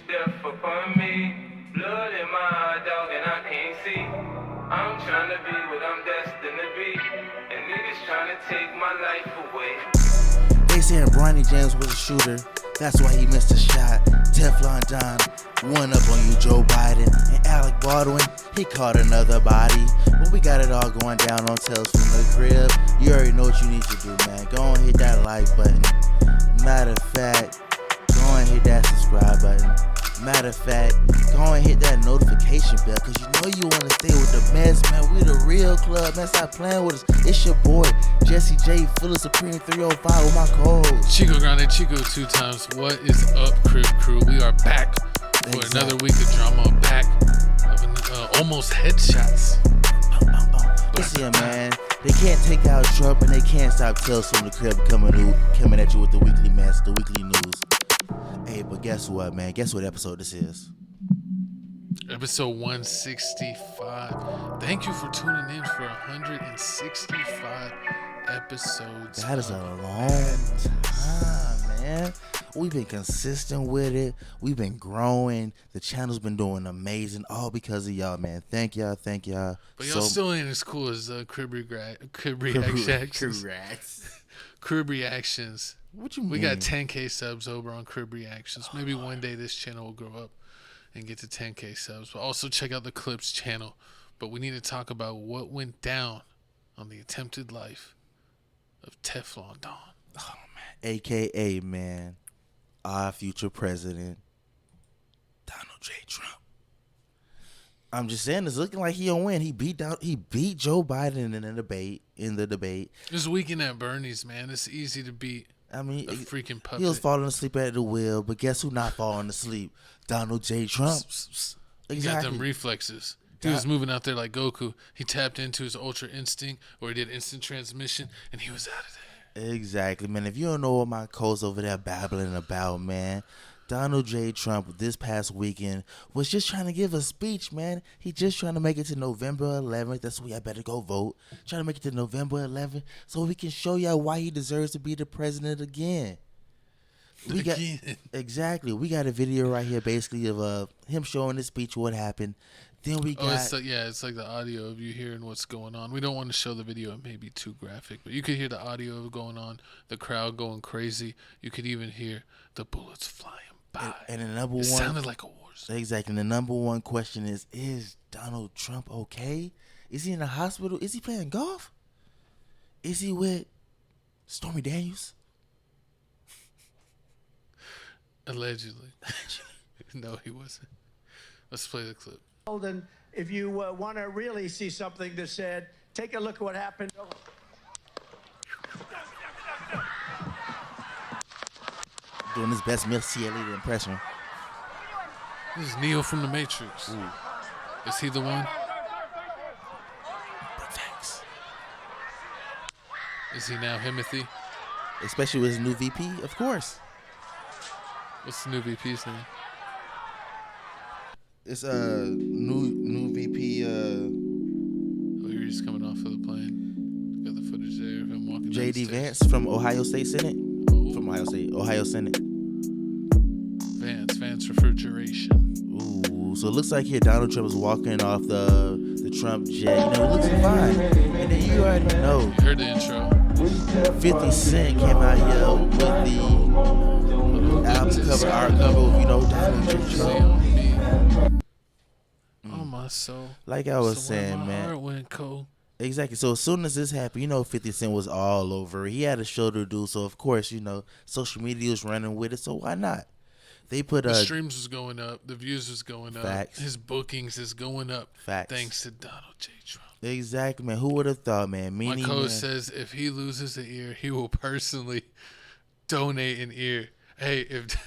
death upon me. Blood in my eye, dog, and I can't see. I'm trying to be what I'm destined to be, and niggas trying to take my life away. They saying Bronny James was a shooter, that's why he missed a shot. Teflon Don, one up on you, Joe Biden. And Alec Baldwin, he caught another body. But we got it all going down on Tales from the Crib. You already know what you need to do, man. Go and hit that like button. Matter of fact, go and hit that subscribe button. Matter of fact, go and hit that notification bell, cause you know you want to stay with the mess, man. We the real club, man. Stop playing with us. It's your boy, Jesse J, Fuller Supreme 305 with my code. Chico Grande, Chico 2 times. What is up, Crib Crew? We are back for another week of drama. Back of almost headshots. Listen, man. They can't take out Trump and they can't stop Tales from the Crib coming at you with the weekly mess, the weekly news. Hey, but guess what, man? Guess what episode this is? Episode 165. Thank you for tuning in for 165 episodes. That is a long time, man. We've been consistent with it. We've been growing. The channel's been doing amazing, all because of y'all, man. Thank y'all. But y'all still ain't as cool as Crib Reactions. Crib Reactions. What you mean? We got 10K subs over on Crib Reactions. Maybe one day this channel will grow up and get to 10K subs. But also check out the Clips channel. But we need to talk about what went down on the attempted life of Teflon Don. Oh, man. AKA, man, our future president, Donald J. Trump. I'm just saying, it's looking like he'll win. He beat Joe Biden in the debate. This weekend at Bernie's, man, it's easy to beat. I mean, a freaking puppet. He was falling asleep at the wheel, but guess who not falling asleep? Donald J. Trump. He got them reflexes. He was moving out there like Goku. He tapped into his Ultra Instinct, or he did instant transmission, and he was out of there. Exactly, man. If you don't know what my co's over there babbling about, man, Donald J. Trump this past weekend was just trying to give a speech, man. He just trying to make it to November 11th. That's why I better go vote. Trying to make it to November 11th so we can show y'all why he deserves to be the president again. We got a video right here basically of him showing his speech, what happened. Then we got it's like the audio of you hearing what's going on. We don't want to show the video, it may be too graphic, but you could hear the audio of going on, the crowd going crazy. You could even hear the bullets flying by. And the number one, sounded like a war zone. Exactly. And the number one question is Donald Trump okay? Is he in the hospital? Is he playing golf? Is he with Stormy Daniels? Allegedly. No, he wasn't. Let's play the clip. And if you want to really see something that's said, take a look at what happened. Doing his best Missy Elliott impression. This is Neo from the Matrix. Ooh. Is he the one? Thanks. Is he now Himothy? Especially with his new VP, of course. What's the new VP's name? It's new VP. Oh, here he's coming off of the plane. Got the footage there of him walking. JD downstairs. Vance from Ohio State Senate. Oh. From Ohio Senate. Vance refrigeration. Ooh, so it looks like here Donald Trump is walking off the Trump jet. You know, it looks fine. And then you already know. You heard the intro. 50 Cent came out here with the album cover, art cover of, Donald J. Trump. Oh, my soul. Like I was saying, man. Heart went cold. Exactly. So as soon as this happened, 50 Cent was all over. He had a show to do. So, of course, social media was running with it. So why not? They put the streams was going up. The views was going facts. up. His bookings is going up. Facts. Thanks to Donald J. Trump. Exactly, man. Who would have thought, man? My code says if he loses an ear, he will personally donate an ear. Hey, if...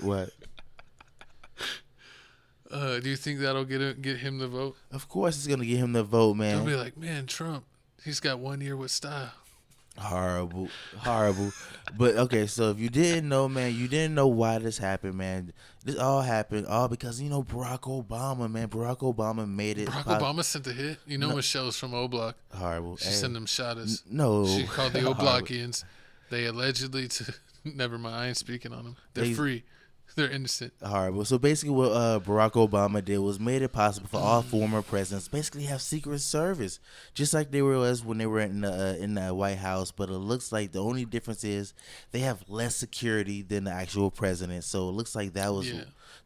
What? Do you think that'll get him the vote? Of course it's going to get him the vote, man. They'll be like, man, Trump, he's got 1 ear with style. Horrible. But, okay, so if you didn't know, man, you didn't know why this happened, man. This all happened because, Barack Obama, man. Barack Obama made it. Barack Obama sent the hit. Michelle's from O-Block. Horrible. She sent them shotters. No. She called the O-Blockians. They allegedly never mind, I ain't speaking on them. They're free. They're innocent. Horrible. So basically, what Barack Obama did was made it possible for all former presidents basically have Secret Service, just like they were as when they were in the White House. But it looks like the only difference is they have less security than the actual president. So it looks like that was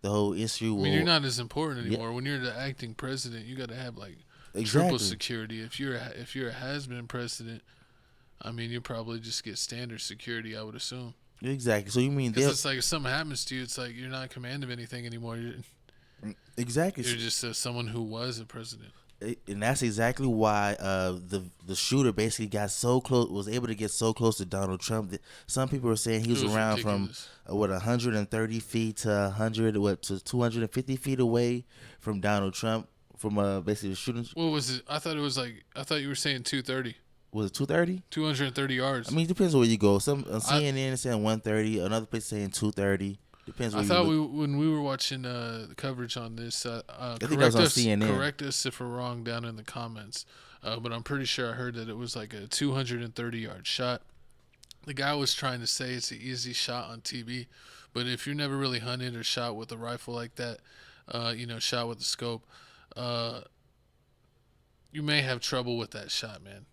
the whole issue. I mean, you're not as important anymore. When you're the acting president, you got to have like triple security. If you're a has-been president, I mean, you probably just get standard security, I would assume. Exactly. So you mean it's like if something happens to you, it's like you're not in command of anything anymore. Exactly. You're just someone who was a president. And that's exactly why the shooter basically got so close, was able to get so close to Donald Trump that some people were saying he was around ridiculous. From 130 feet to 250 feet away from Donald Trump from basically the shooting. What was it? I thought you were saying 230. Was it 230? 230 yards. I mean, it depends on where you go. Some CNN is saying 130, another place saying 230. Depends. I thought when we were watching the coverage on this, I think that was on CNN. Correct us if we're wrong down in the comments. But I'm pretty sure I heard that it was like a 230-yard shot. The guy was trying to say it's an easy shot on TV, but if you're never really hunted or shot with a rifle like that, shot with a scope, you may have trouble with that shot, man.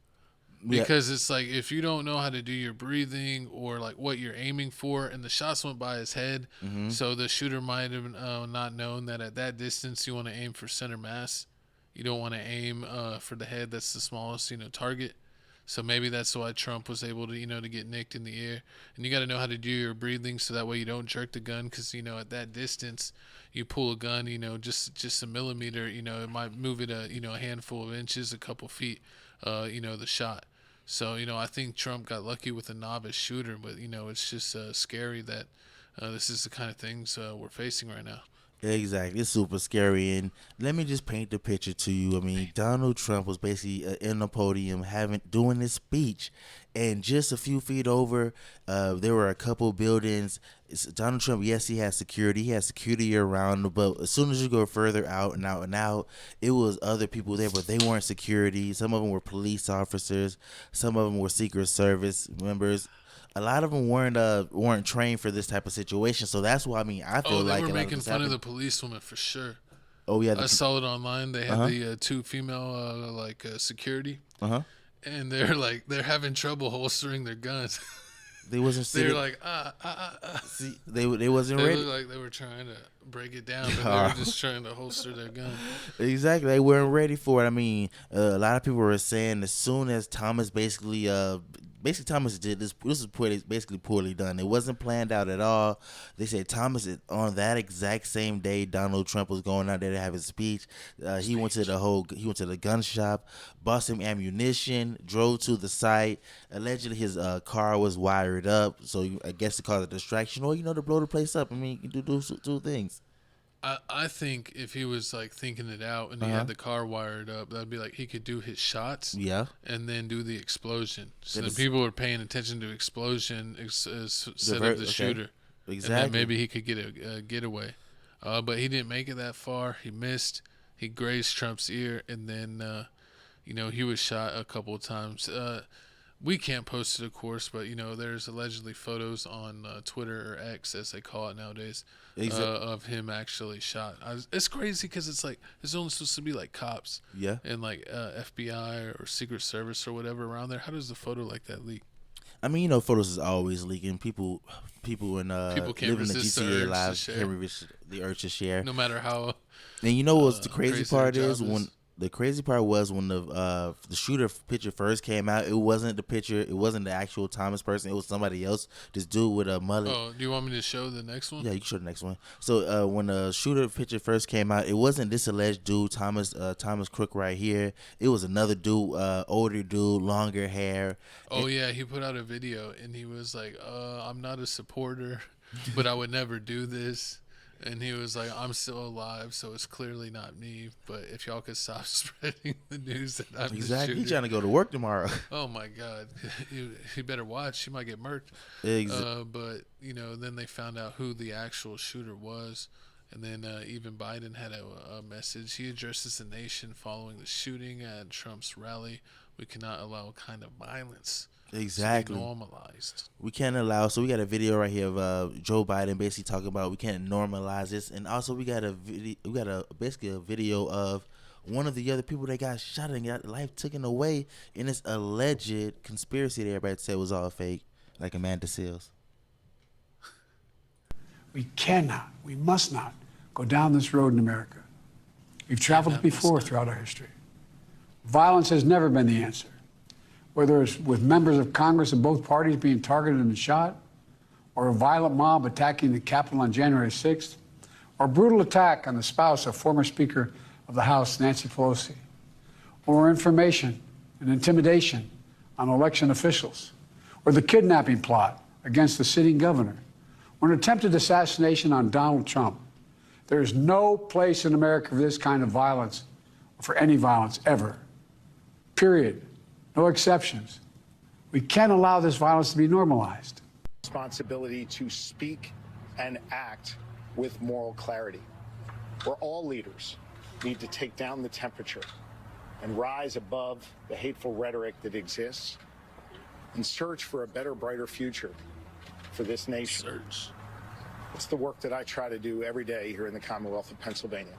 Because it's like if you don't know how to do your breathing or like what you're aiming for, and the shots went by his head, so the shooter might have not known that at that distance you want to aim for center mass. You don't want to aim for the head. That's the smallest target. So maybe that's why Trump was able to to get nicked in the air. And you got to know how to do your breathing so that way you don't jerk the gun, because at that distance you pull a gun just a millimeter, it might move it a handful of inches, a couple feet, the shot. So, I think Trump got lucky with a novice shooter, but, it's just scary that this is the kind of things we're facing right now. Exactly. It's super scary. And let me just paint the picture to you. I mean, Donald Trump was basically in the podium doing his speech, and just a few feet over, there were a couple buildings. Donald Trump, yes, he has security. He has security around him, but as soon as you go further out and out and out, it was other people there, but they weren't security. Some of them were police officers. Some of them were Secret Service members. A lot of them weren't trained for this type of situation, so that's why I feel like they were making fun of the policewoman for sure. Oh yeah, I saw it online. They had the two female security, and they're having trouble holstering their guns. They wasn't. They're like See, they wasn't ready. They looked like they were trying to break it down, but they were just trying to holster their gun. Exactly, they weren't ready for it. I mean, a lot of people were saying as soon as Thomas basically Thomas did this. This was basically poorly done. It wasn't planned out at all. They said Thomas, on that exact same day, Donald Trump was going out there to have his speech. He went to the gun shop, bought some ammunition, drove to the site. Allegedly, his car was wired up, so I guess to cause a distraction or to blow the place up. I mean, you can do two things. I think if he was thinking it out and he had the car wired up, that'd be he could do his shots, and then do the explosion. So then people were paying attention to explosion instead of the shooter. Exactly. And then maybe he could get a getaway, but he didn't make it that far. He missed. He grazed Trump's ear, and then he was shot a couple of times. We can't post it, of course, but there's allegedly photos on Twitter or X, as they call it nowadays, of him actually shot. It's crazy because it's only supposed to be cops, and FBI or Secret Service or whatever around there. How does the photo like that leak? I mean, photos is always leaking. People in can't living the resist GTA lives can't resist the urge to share. No matter how. And what's the crazy part is when. The crazy part was when the shooter picture first came out, it wasn't the picture, it wasn't the actual Thomas person, it was somebody else, this dude with a mullet. Oh, do you want me to show the next one? Yeah, you can show the next one. So when the shooter picture first came out, it wasn't this alleged dude, Thomas Crook right here. It was another dude, older dude, longer hair. Oh yeah, he put out a video and he was like, I'm not a supporter, but I would never do this. And he was like, I'm still alive, so it's clearly not me. But if y'all could stop spreading the news that I'm the shooter. He's trying to go to work tomorrow. Oh, my God. He better watch. He might get murked. But, then they found out who the actual shooter was. And then even Biden had a message. He addresses the nation following the shooting at Trump's rally. We cannot allow a kind of violence Exactly. Normalized. We can't allow. So we got a video right here of Joe Biden basically talking about we can't normalize this, and also we got a video. We got basically a video of one of the other people that got shot and got life taken away in this alleged conspiracy that everybody said was all fake, like Amanda Seals. We cannot, we must not go down this road in America. We've traveled before throughout our history. Violence has never been the answer. Whether it's with members of Congress of both parties being targeted and shot, or a violent mob attacking the Capitol on January 6th, or a brutal attack on the spouse of former Speaker of the House, Nancy Pelosi, or information and intimidation on election officials, or the kidnapping plot against the sitting governor, or an attempted assassination on Donald Trump. There is no place in America for this kind of violence, or for any violence ever. Period. No exceptions. We can't allow this violence to be normalized. Responsibility to speak and act with moral clarity, where all leaders need to take down the temperature and rise above the hateful rhetoric that exists and search for a better, brighter future for this nation. It's the work that I try to do every day here in the Commonwealth of Pennsylvania.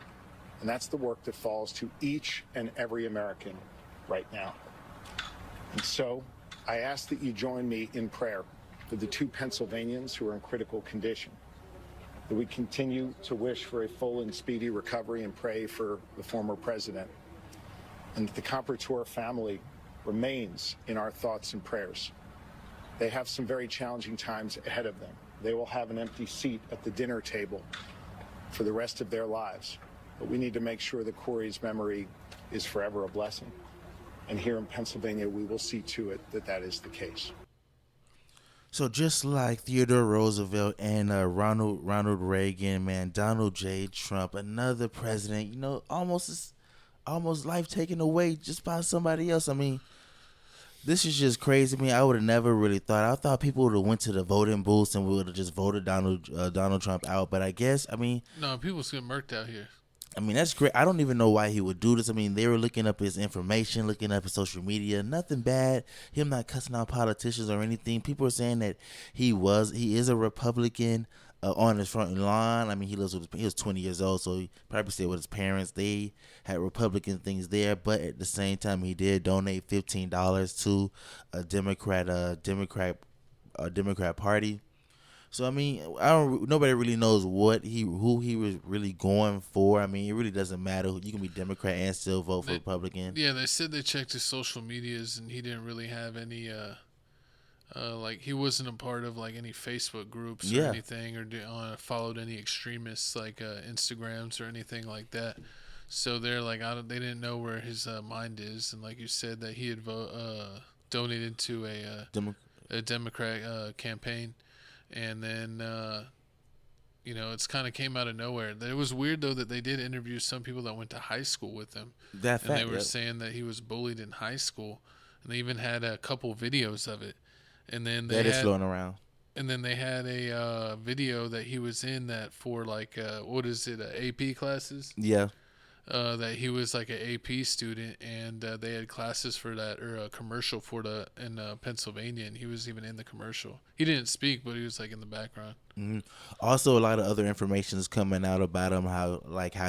And that's the work that falls to each and every American right now. And so I ask that you join me in prayer for the 2 Pennsylvanians who are in critical condition, that we continue to wish for a full and speedy recovery and pray for the former president, and that the Compertor family remains in our thoughts and prayers. They have some very challenging times ahead of them. They will have an empty seat at the dinner table for the rest of their lives. But we need to make sure that Corey's memory is forever a blessing. And here in Pennsylvania, we will see to it that that is the case. So just like Theodore Roosevelt and Ronald Reagan, man, Donald J. Trump, another president, you know, almost life taken away just by somebody else. I mean, this is just crazy. I mean, I would have never really thought. I thought people would have went to the voting booths and would have just voted Donald Trump out. But I guess, I mean, No, people's getting murked out here. I mean, that's great. I don't even know why he would do this. I mean, they were looking up his information, looking up his social media. Nothing bad. Him not cussing out politicians or anything. People are saying that he is a Republican on his front lawn. I mean, he was 20 years old, so he probably stayed with his parents. They had Republican things there, but at the same time, he did donate $15 to a Democrat party. So I mean, nobody really knows who he was really going for. I mean, it really doesn't matter. You can be Democrat and still vote for Republican. Yeah, they said they checked his social medias and he didn't really have any like he wasn't a part of like any Facebook groups or anything, or followed any extremists like Instagrams or anything like that. So they're like, they didn't know where his mind is, and like you said, that he had donated to a Democrat campaign. And then, you know, it's kind of came out of nowhere. It was weird, though, that they did interview some people that went to high school with him. They were saying that he was bullied in high school. And they even had a couple videos of it. And then they is floating around. And then they had a video that he was in that for, like, AP classes? Yeah. That he was like an AP student, and they had classes for that, or a commercial for that in Pennsylvania, and he was even in the commercial. He didn't speak, but he was like in the background. Mm-hmm. Also, a lot of other information is coming out about him, how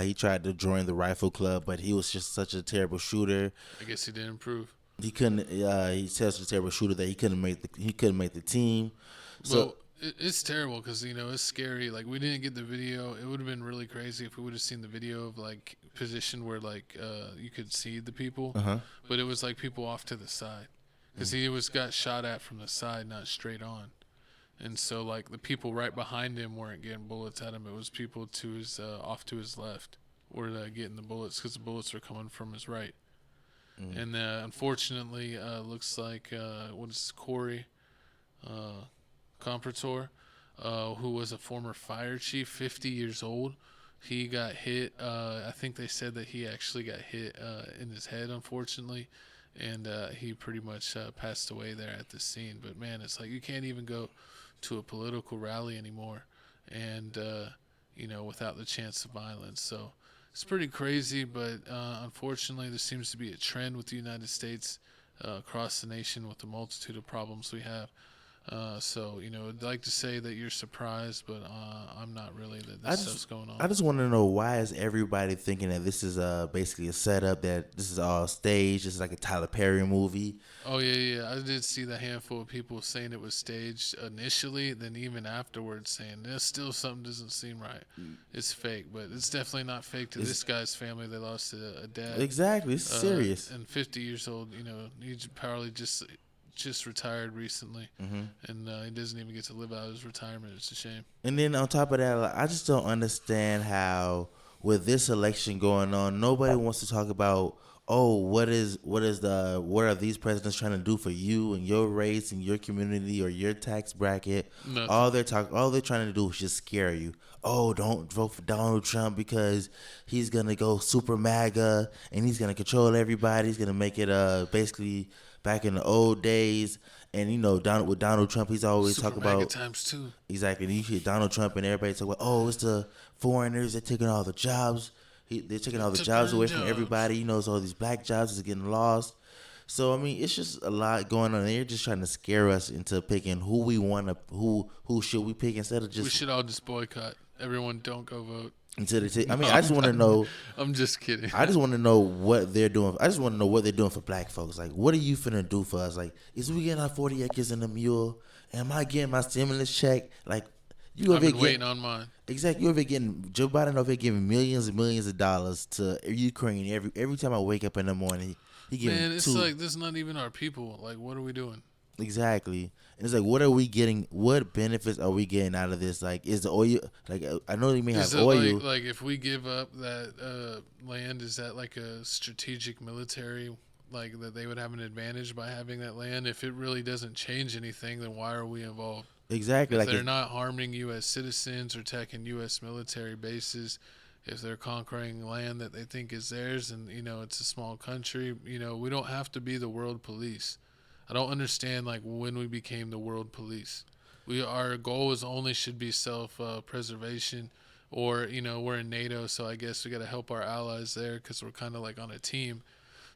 he tried to join the rifle club, but he was just such a terrible shooter. I guess he didn't improve. He couldn't. He's such a terrible shooter that he couldn't make the team. So. Well, it's terrible because, you know, it's scary. Like, we didn't get the video. It would have been really crazy if we would have seen the video of, like, position where, like, you could see the people. Uh-huh. But it was, like, people off to the side. Because he got shot at from the side, not straight on. And so, like, the people right behind him weren't getting bullets at him. It was people to his off to his left were getting the bullets, because the bullets were coming from his right. And unfortunately, looks like, Corey Compertor, who was a former fire chief, 50 years old. He got hit. I think they said that he actually got hit in his head, unfortunately, and he pretty much passed away there at the scene. But, man, it's like you can't even go to a political rally anymore and, you know, without the chance of violence. So it's pretty crazy, but unfortunately there seems to be a trend with the United States across the nation with the multitude of problems we have. So, I'd like to say that you're surprised, but I'm not really that this stuff's going on. I just want to know, why is everybody thinking that this is basically a setup, that this is all staged? This is like a Tyler Perry movie. Oh, yeah. I did see the handful of people saying it was staged initially, then even afterwards saying there's still something doesn't seem right. It's fake, but it's definitely not fake to this guy's family. They lost a dad. Exactly. It's serious. And 50 years old, he's probably just retired recently, and he doesn't even get to live out his retirement. It's a shame. And then on top of that, like, I just don't understand how, with this election going on, nobody wants to talk about, what are these presidents trying to do for you and your race and your community or your tax bracket? Nothing. All they're trying to do is just scare you. Oh, don't vote for Donald Trump because he's gonna go super MAGA and he's gonna control everybody. He's gonna make it basically back in the old days. And with Donald Trump, he's always talking about times two. Exactly. And you hear Donald Trump and everybody talk about, it's the foreigners, they're taking all the jobs. They're taking all the jobs away from everybody. So all these black jobs is getting lost. So I mean, it's just a lot going on. They're just trying to scare us into picking who we want to, who should we pick, instead of just. We should all just boycott. Everyone, don't go vote. I just want to know. I'm just kidding. I just want to know what they're doing. I just want to know what they're doing for black folks. Like, what are you finna do for us? Like, is we getting our 40 acres and a mule? Am I getting my stimulus check? Like, I've been waiting on mine. Exactly. You over getting Joe Biden over here giving millions and millions of dollars to Ukraine every time I wake up in the morning. He giving it's like, this is not even our people. Like, what are we doing? Exactly. And it's like, what are we getting? What benefits are we getting out of this? Like, is the oil, like, I know they may have oil. Like if we give up that land, is that like a strategic military, like that they would have an advantage by having that land? If it really doesn't change anything, then why are we involved? Exactly. If they're not harming U.S. citizens or attacking U.S. military bases, if they're conquering land that they think is theirs, and it's a small country, we don't have to be the world police. I don't understand like when we became the world police. Our goal should be self-preservation, or we're in NATO, so I guess we got to help our allies there because we're kind of like on a team.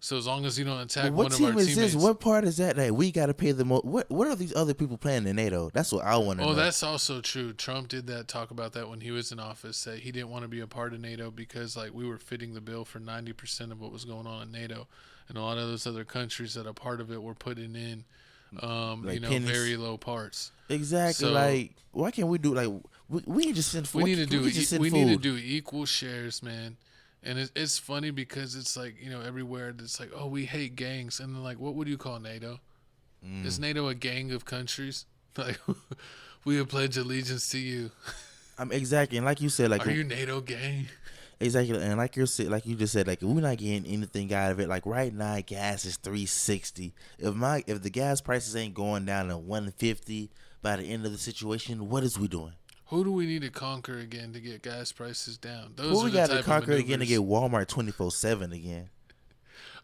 So as long as you don't attack one of our teammates. What team is this? What part is that we got to pay the most? What are these other people playing in NATO? That's what I want to know. Oh, that's also true. Trump did talk about that when he was in office, that he didn't want to be a part of NATO because like we were fitting the bill for 90% of what was going on in NATO, and a lot of those other countries that are part of it were putting in, very low parts. Exactly. So, like, why can't we do we can just send food? We need to do equal shares, man. And it's funny because it's like, everywhere it's like, oh, we hate gangs. And then like, what would you call NATO? Is NATO a gang of countries? Like, we have pledged allegiance to you. Exactly. And like you said, like, are you NATO gang? Exactly. And like you just said, like, we're not getting anything out of it. Like right now, gas is $3.60. If the gas prices ain't going down to $1.50 by the end of the situation, what is we doing? Who do we need to conquer again to get gas prices down? Who we got to conquer again to get Walmart 24/7 again?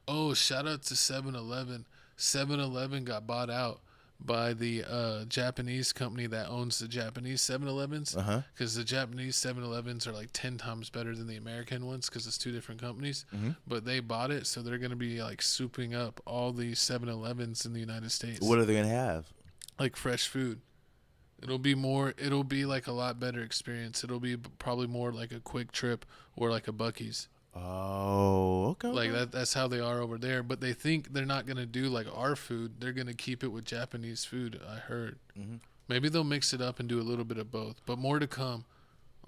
Oh, shout out to 7-Eleven. 7-Eleven got bought out by the Japanese company that owns the Japanese 7-Elevens. Because the Japanese 7-Elevens are like 10 times better than the American ones because it's two different companies. But they bought it, so they're going to be like souping up all the 7-Elevens in the United States. What are they going to have? Like fresh food. It'll be like a lot better experience. It'll be probably more like a quick trip or like a Buc-ee's. Oh, okay. Like that's how they are over there. But they think they're not going to do like our food. They're going to keep it with Japanese food, I heard. Maybe they'll mix it up and do a little bit of both. But more to come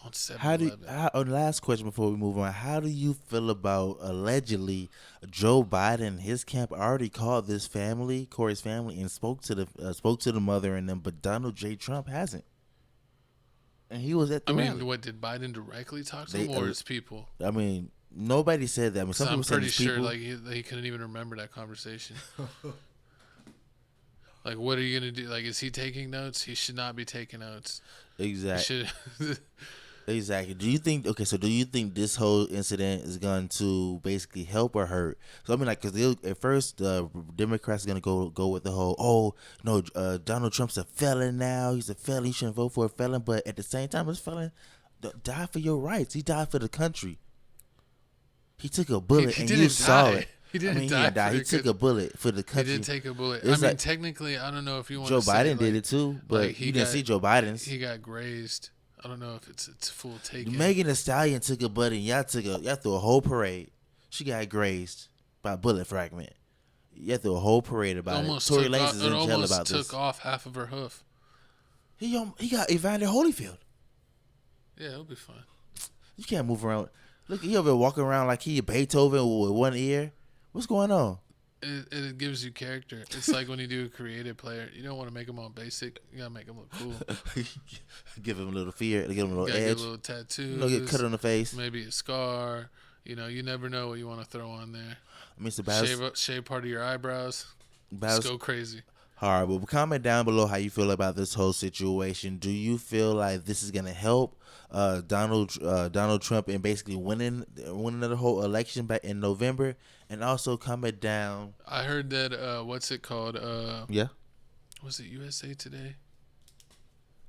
on 7-Eleven. Last question before we move on. How do you feel about allegedly Joe Biden and his camp already called this family, Corey's family, and spoke to the mother and them, but Donald J. Trump hasn't? And he was at the rally. What, did Biden directly talk to him or his people? I mean, nobody said that. I mean, some people I'm pretty said sure like he couldn't even remember that conversation. Like, what are you gonna do? Like, is he taking notes? He should not be taking notes. Exactly. Exactly. Do you think this whole incident is going to basically help or hurt? So I mean, like, because at first the Democrats are going to go with the whole, Donald Trump's a felon now. He's a felon. He shouldn't vote for a felon. But at the same time, this felon died for your rights. He died for the country. He took a bullet and you saw it. He didn't I mean, die. he didn't die. for He the took country. a bullet for the He country. did take a bullet. It's I mean, like- technically, I don't know if you want Joe to say Biden like, did it too, but like you didn't see Joe Biden's. He got grazed. I don't know if it's full take. Megan Thee Stallion took a bullet. And y'all threw a whole parade. She got grazed by a bullet fragment. Y'all threw a whole parade about it. Tory Lanez is in jail about this. Took off half of her hoof. He got Evander Holyfield. Yeah, it'll be fine. You can't move around. Look, he over there walking around like he Beethoven with one ear. What's going on? It gives you character. It's like when you do a creative player, you don't want to make them all basic. You gotta make them look cool. Give him a little fear. Give him a little Get edge. a little tattoo. Get cut on the face. Maybe a scar. You never know what you want to throw on there. Mr. Bayless. Shave part of your eyebrows. Just go crazy. Horrible. Comment down below how you feel about this whole situation. Do you feel like this is gonna help Donald Trump in basically winning the whole election back in November? And also comment down. I heard that what's it called? Yeah. Was it USA Today?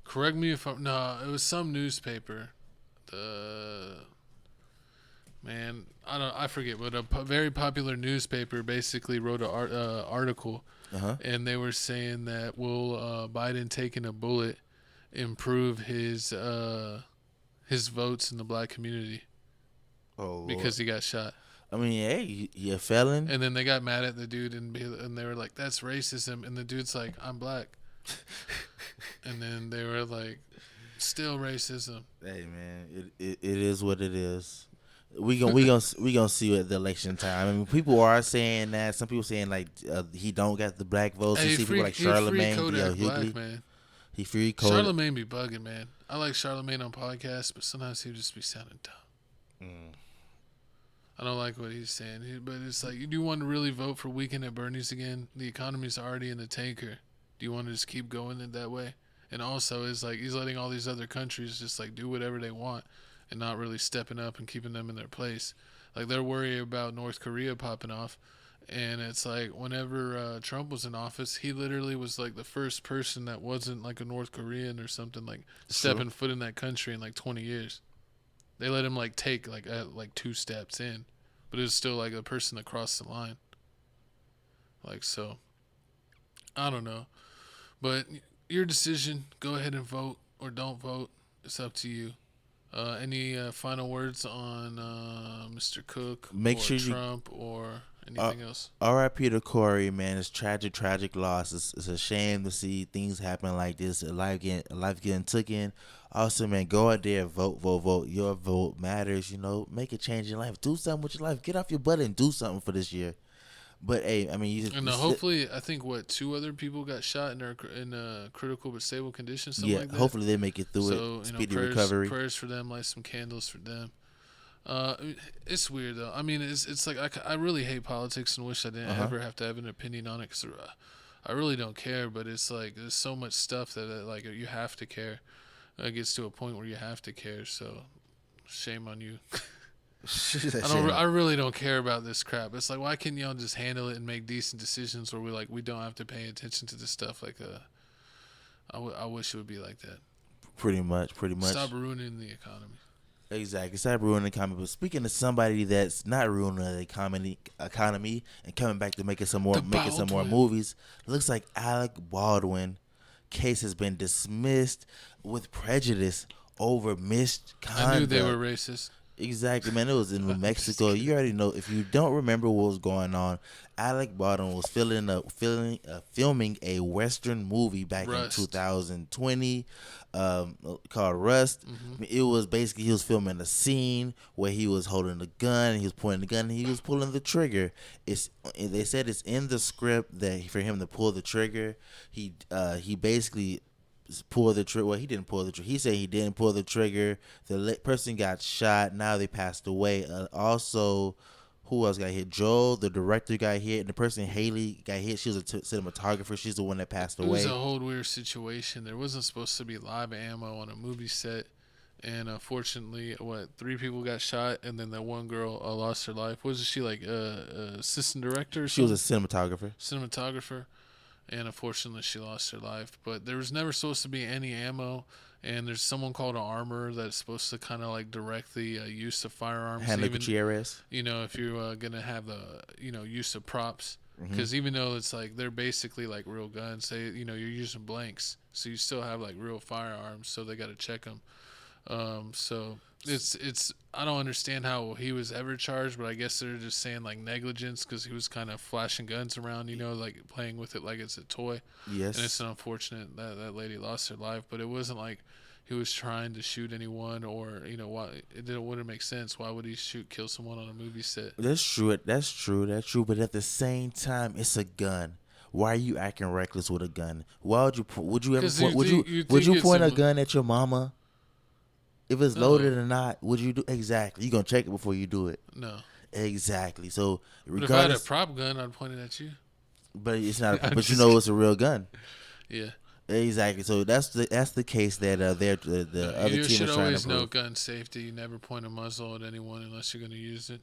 Correct me if I'm no. It was some newspaper. I forget, but a very popular newspaper basically wrote an article, and they were saying that will Biden taking a bullet improve his votes in the black community? Oh, because he got shot. I mean, hey, you a felon. And then they got mad at the dude and they were like, "That's racism," and the dude's like, "I'm black," and then they were like, "Still racism." Hey man, it is what it is. We gonna see at the election time. I mean, people are saying that. Some people saying like he don't got the black votes. Hey, you see people like Charlemagne, Black, man. He free Kodak. Charlemagne be bugging, man. I like Charlemagne on podcasts, but sometimes he just be sounding dumb. I don't like what he's saying, but it's like, do you want to really vote for Weekend at Bernie's again? The economy's already in the tanker. Do you want to just keep going it that way? And also, it's like he's letting all these other countries just like do whatever they want and not really stepping up and keeping them in their place. Like they're worried about North Korea popping off, and it's like whenever Trump was in office, he literally was like the first person that wasn't like a North Korean or something like stepping foot in that country in like 20 years. They let him like take like 2 steps in, but it was still like a person that crossed the line. Like, so I don't know, but your decision. Go ahead and vote or don't vote. It's up to you. Any final words on Mr. Cook Make or sure Trump or anything else? R.I.P. to Corey, man. It's tragic loss. It's a shame to see things happen like this. Life getting taken. Also, man, go out there, vote. Your vote matters. Make a change in life. Do something with your life. Get off your butt and do something for this year. But hey, I mean, hopefully, I think 2 other people got shot in critical but stable conditions. Something like that. Hopefully they make it through it. Speedy recovery. Prayers for them. Light some candles for them. It's weird though. I mean, it's like I really hate politics and wish I didn't ever have to have an opinion on it because I really don't care. But it's like there's so much stuff that like you have to care. It gets to a point where you have to care. So shame on you. I really don't care about this crap. It's like, why can't y'all just handle it and make decent decisions where we don't have to pay attention to this stuff? Like, I wish it would be like that. Pretty much. Stop ruining the economy. Exactly. Stop ruining the economy. But speaking of somebody that's not ruining the economy and coming back to making some more movies, looks like Alec Baldwin case has been dismissed with prejudice over misconduct. I knew they were racist. Exactly, man. It was in New Mexico. You already know. If you don't remember what was going on, Alec Baldwin was filming a Western movie back in 2020 called Rust. I mean, it was basically he was filming a scene where he was holding the gun, he was pointing the gun, and he was pulling the trigger. They said it's in the script that for him to pull the trigger, he basically pull the trigger. Well, he didn't pull the trigger. He said he didn't pull the trigger. The person got shot. Now they passed away. Also, who else got hit? Joel, the director, got hit. And the person, Haley, got hit. She was a cinematographer. She's the one that passed away. It was a whole weird situation. There wasn't supposed to be live ammo on a movie set. And unfortunately, 3 people got shot, and then that one girl lost her life. Wasn't she like assistant director or something? She was a cinematographer. and unfortunately she lost her life. But there was never supposed to be any ammo, and there's someone called an armorer that's supposed to kind of like direct the use of firearms. Henry Even, Gutierrez. you know, if you're gonna have the use of props, because even though it's like they're basically like real guns, you're using blanks, so you still have like real firearms, so they got to check them. So it's I don't understand how he was ever charged, but I guess they're just saying like negligence because he was kind of flashing guns around, like playing with it like it's a toy. Yes. And it's unfortunate that that lady lost her life, but it wasn't like he was trying to shoot anyone, or why wouldn't make sense. Why would he kill someone on a movie set? That's true. That's true. But at the same time, it's a gun. Why are you acting reckless with a gun? Why would you point a gun at your mama? If it's loaded or not, would you do exactly? You gonna check it before you do it? No. Exactly. So But if I had a prop gun, I'd point it at you. But it's not. But it's a real gun. Yeah. Exactly. So that's the case that the other team you is should trying to always prove. know gun safety. You never point a muzzle at anyone unless you're gonna use it.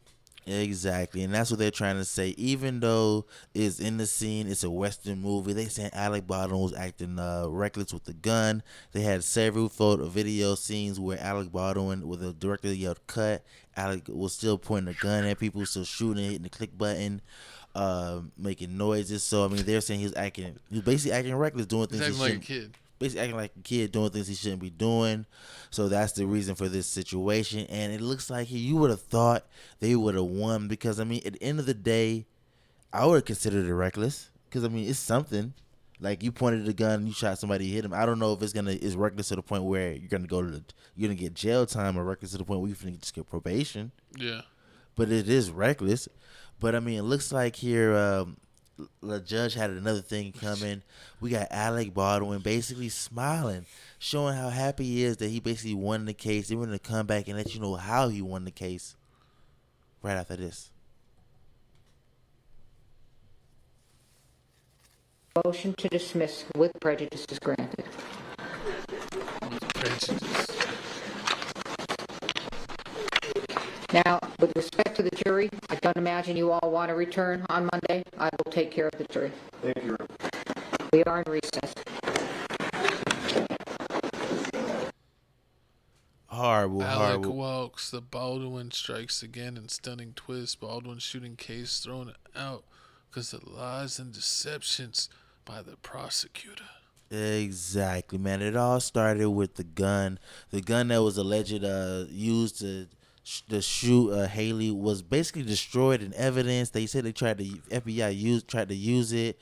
Exactly, and that's what they're trying to say. Even though it's in the scene, it's a Western movie. They saying Alec Baldwin was acting reckless with the gun. They had several video scenes where Alec Baldwin, with the director yelled "cut," Alec was still pointing a gun at people, still shooting, hitting the click button, making noises. So I mean, they're saying he was basically acting reckless, doing things. He's acting like a kid. Basically acting like a kid, doing things he shouldn't be doing. So that's the reason for this situation. And it looks like you would have thought they would have won, because, I mean, at the end of the day, I would have considered it reckless, because, I mean, it's something. Like, you pointed a gun, you shot somebody, you hit him. I don't know if it's reckless to the point where you're gonna get jail time, or reckless to the point where you're gonna just get probation. Yeah. But it is reckless. But, I mean, it looks like here the judge had another thing coming. We got Alec Baldwin basically smiling, showing how happy he is that he basically won the case. They're going to come back and let you know how he won the case right after this. Motion to dismiss with prejudice is granted. Prejudice. Now, with respect to the jury, I don't imagine you all want to return on Monday. I will take care of the jury. Thank you. We are in recess. Horrible. Alec walks. The Baldwin strikes again in stunning twist. Baldwin shooting case thrown out because of lies and deceptions by the prosecutor. Exactly, man. It all started with the gun. The gun that was alleged used to shoot Haley was basically destroyed in evidence. They said FBI tried to use it,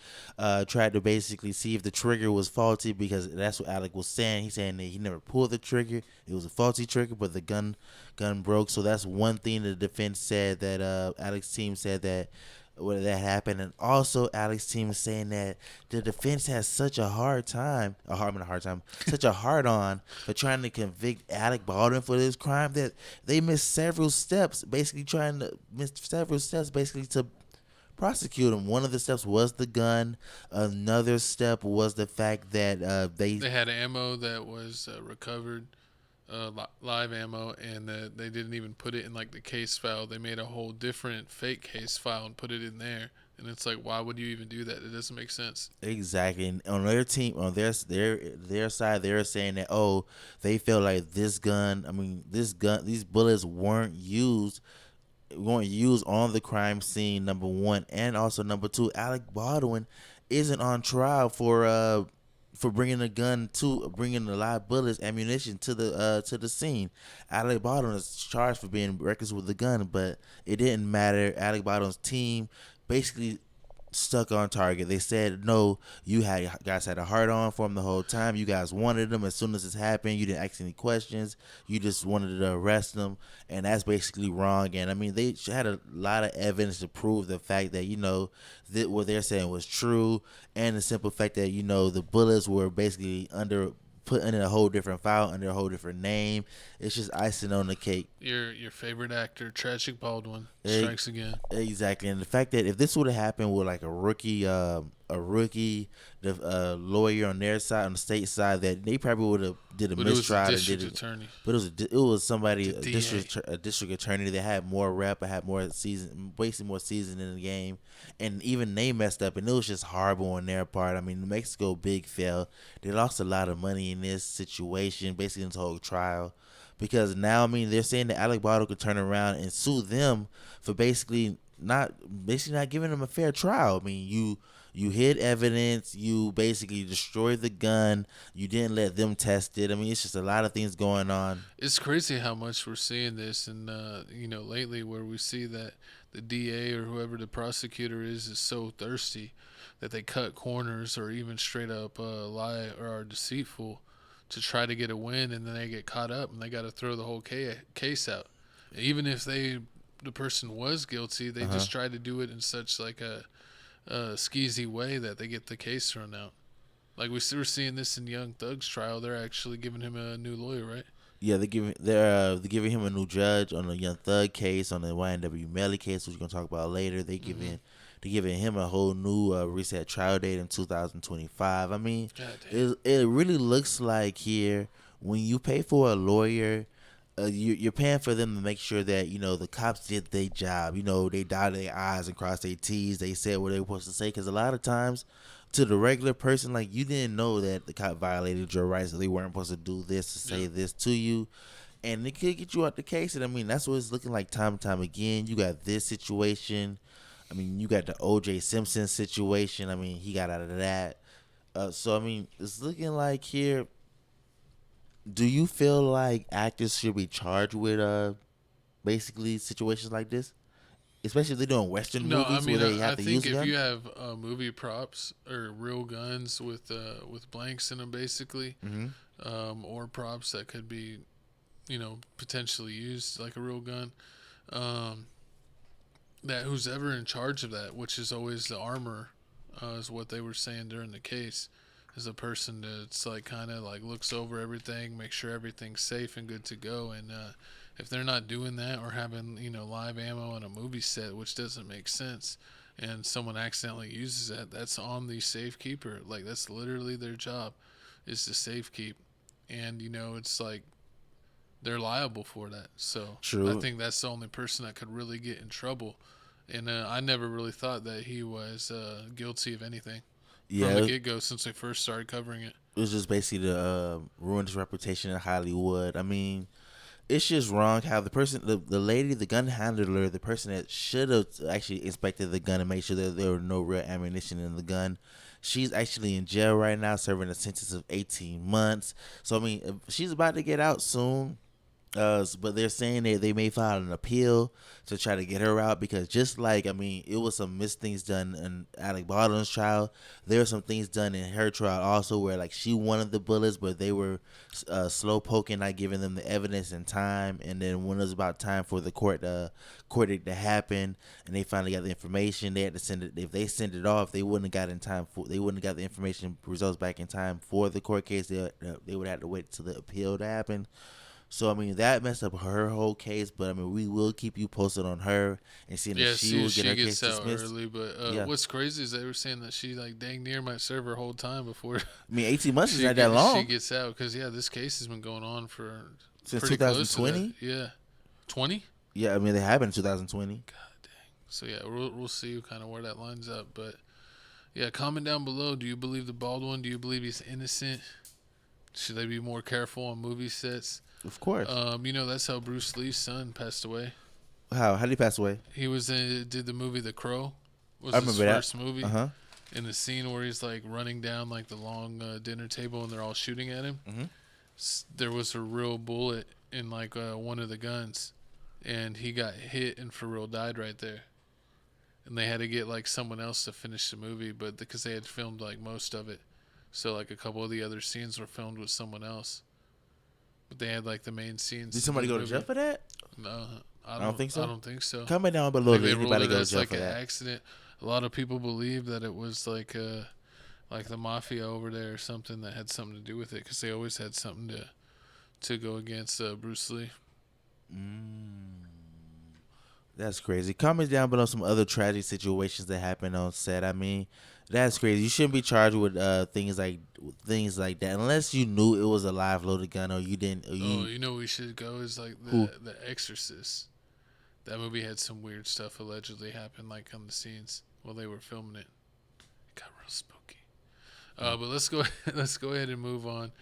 tried to basically see if the trigger was faulty, because that's what Alec was saying. He's saying that he never pulled the trigger. It was a faulty trigger, but the gun broke. So that's one thing the defense said, that Alec's team said that where that happened. And also Alex's team is saying that the defense has such a hard on for trying to convict Alec Baldwin for this crime, that they missed several steps basically to prosecute him. One of the steps was the gun. Another step was the fact that they had ammo that was recovered, live ammo, and they didn't even put it in like the case file. They made a whole different fake case file and put it in there. And it's like, why would you even do that? It doesn't make sense. Exactly. And on their team, on their side, they're saying that they feel like these bullets weren't used on the crime scene, number one, and also number two, Alec Baldwin isn't on trial for bringing the live bullets, ammunition to the scene. Alec Baldwin is charged for being reckless with the gun, but it didn't matter. Alec Baldwin's team basically stuck on target. They said, no, guys had a hard on for him the whole time. You guys wanted him. As soon as this happened, you didn't ask any questions. You just wanted to arrest him, and that's basically wrong. And I mean, they had a lot of evidence to prove the fact that that what they're saying was true, and the simple fact that the bullets were basically put in a whole different file under a whole different name. It's just icing on the cake. Your favorite actor, Tragic Baldwin, strikes again. Exactly. And the fact that if this would have happened with like a rookie a rookie, the lawyer on their side, on the state side, that they probably would have did a mistrial and did it. Attorney. But it was somebody, The a district attorney that had more rep, had more season, wasting more season in the game, and even they messed up, and it was just horrible on their part. I mean, New Mexico big fail. They lost a lot of money in this situation, basically in this whole trial. Because now, I mean, they're saying that Alec Baldwin could turn around and sue them for basically not giving them a fair trial. I mean, you hid evidence, you basically destroyed the gun, you didn't let them test it. I mean, it's just a lot of things going on. It's crazy how much we're seeing this, and lately, where we see that the DA or whoever the prosecutor is so thirsty that they cut corners or even straight up lie or are deceitful to try to get a win, and then they get caught up and they got to throw the whole case out. Even if the person was guilty, they just try to do it in such like a skeezy way that they get the case thrown out. Like we're seeing this in Young Thug's trial. They're actually giving him a new lawyer, right? Yeah, they're giving him a new judge on the Young Thug case, on the YNW Melly case, which we're gonna talk about later. They're giving him a whole new reset trial date in 2025. I mean, it really looks like here when you pay for a lawyer, you're paying for them to make sure that the cops did their job. They dotted their I's and crossed their T's. They said what they were supposed to say. Because a lot of times, to the regular person, like, you didn't know that the cop violated your rights. They weren't supposed to do this, to say this to you, and it could get you out the case. And I mean, that's what it's looking like time and time again. You got this situation. I mean, you got the O.J. Simpson situation. I mean, he got out of that. So I mean, it's looking like here. Do you feel like actors should be charged with basically situations like this, especially if they're doing Western movies where they have to use guns? I think if you have movie props or real guns with blanks in them, basically, or props that could be, potentially used like a real gun, that who's ever in charge of that, which is always the armor, is what they were saying during the case. Is a person that's like kind of like looks over everything, make sure everything's safe and good to go. And if they're not doing that or having live ammo on a movie set, which doesn't make sense, and someone accidentally uses that, that's on the safekeeper. Like, that's literally their job, is to safekeep. And it's like they're liable for that. So True. I think that's the only person that could really get in trouble. And I never really thought that he was guilty of anything. Yeah, from the get-go, since they first started covering it. It was just basically to ruin his reputation in Hollywood. I mean, it's just wrong how the person, the lady, the gun handler, the person that should have actually inspected the gun and made sure that there were no real ammunition in the gun, she's actually in jail right now, serving a sentence of 18 months. So, I mean, she's about to get out soon. But they're saying that they may file an appeal to try to get her out, because just like, I mean, it was some missed things done in Alec Baldwin's trial. There were some things done in her trial also where, like, she wanted the bullets, but they were slow poking, not giving them the evidence in time. And then when it was about time for the court date to happen, and they finally got the information, they had to send it. If they sent it off, they wouldn't have got in time for. They wouldn't have got the information results back in time for the court case. They would have to wait till the appeal to happen. So, I mean, that messed up her whole case, but, I mean, we will keep you posted on her and seeing if she will get her case dismissed. Early, but what's crazy is they were saying that she, like, dang near might serve her whole time before. I mean, 18 months is not that long. She gets out, because, this case has been going on for since 2020? Yeah. 20? Yeah, I mean, they happened in 2020. God dang. So, we'll see kind of where that lines up. But, comment down below. Do you believe the Baldwin? Do you believe he's innocent? Should they be more careful on movie sets? Of course. That's how Bruce Lee's son passed away. How did he pass away? He did the movie The Crow. Was I his remember first movie. In the scene where he's like running down like the long dinner table and they're all shooting at him. There was a real bullet in like one of the guns, and he got hit and for real died right there. And they had to get like someone else to finish the movie, but because they had filmed like most of it, so like a couple of the other scenes were filmed with someone else. But they had like the main scenes. Did somebody go to jail for that? No, I don't think so. I don't think so. Comment down below if anybody goes to jail for that. Like an accident. A lot of people believe that it was like the mafia over there or something that had something to do with it, because they always had something to go against Bruce Lee. That's crazy. Comment down below some other tragic situations that happened on set. I mean, That's crazy. You shouldn't be charged with things like that unless you knew it was a live loaded gun or you didn't. Or You know we should go is like the Exorcist. That movie had some weird stuff allegedly happen like on the scenes while they were filming it. It got real spooky. But let's go ahead and move on.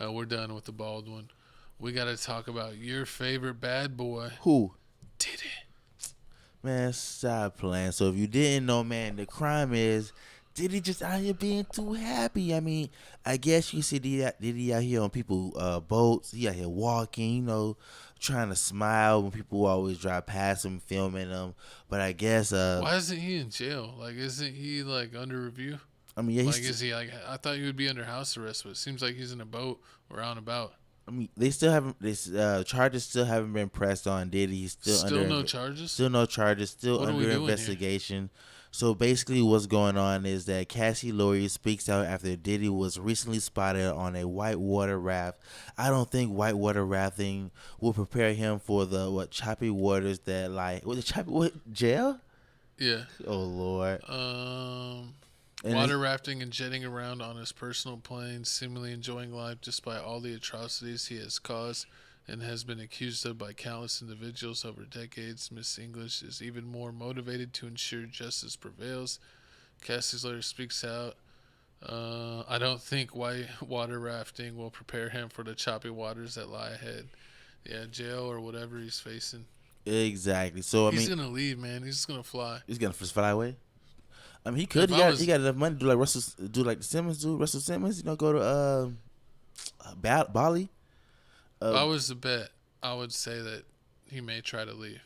We're done with the Baldwin. We got to talk about your favorite bad boy. Who? Diddy. Man, stop playing. So if you didn't know, man, the crime is Diddy just out here being too happy. I mean, I guess you see Diddy out here on people boats. He out here walking, you know, trying to smile when people always drive past him, filming him. But I guess why isn't he in jail? Like, isn't he like under review? I mean, yeah, like, is he like? I thought he would be under house arrest, but it seems like he's in a boat or out and about. I mean, they still haven't. This charges still haven't been pressed on Diddy. He's still under no charges. Still no charges. Still what under investigation. So basically, what's going on is that Cassie Lawyer speaks out after Diddy was recently spotted on a whitewater raft. I don't think whitewater rafting will prepare him for the choppy waters that jail. Yeah. Oh Lord. Water rafting and jetting around on his personal plane, seemingly enjoying life despite all the atrocities he has caused and has been accused of by countless individuals over decades. Miss English is even more motivated to ensure justice prevails. Cassie's lawyer speaks out. I don't think water rafting will prepare him for the choppy waters that lie ahead. Yeah, jail or whatever he's facing. Exactly. So he's gonna leave, man. He's just gonna fly. He's gonna fly away. I mean, he could. He got enough money to do like the Simmons do. Russell Simmons, you know, go to Bali. If I was to bet, I would say that he may try to leave.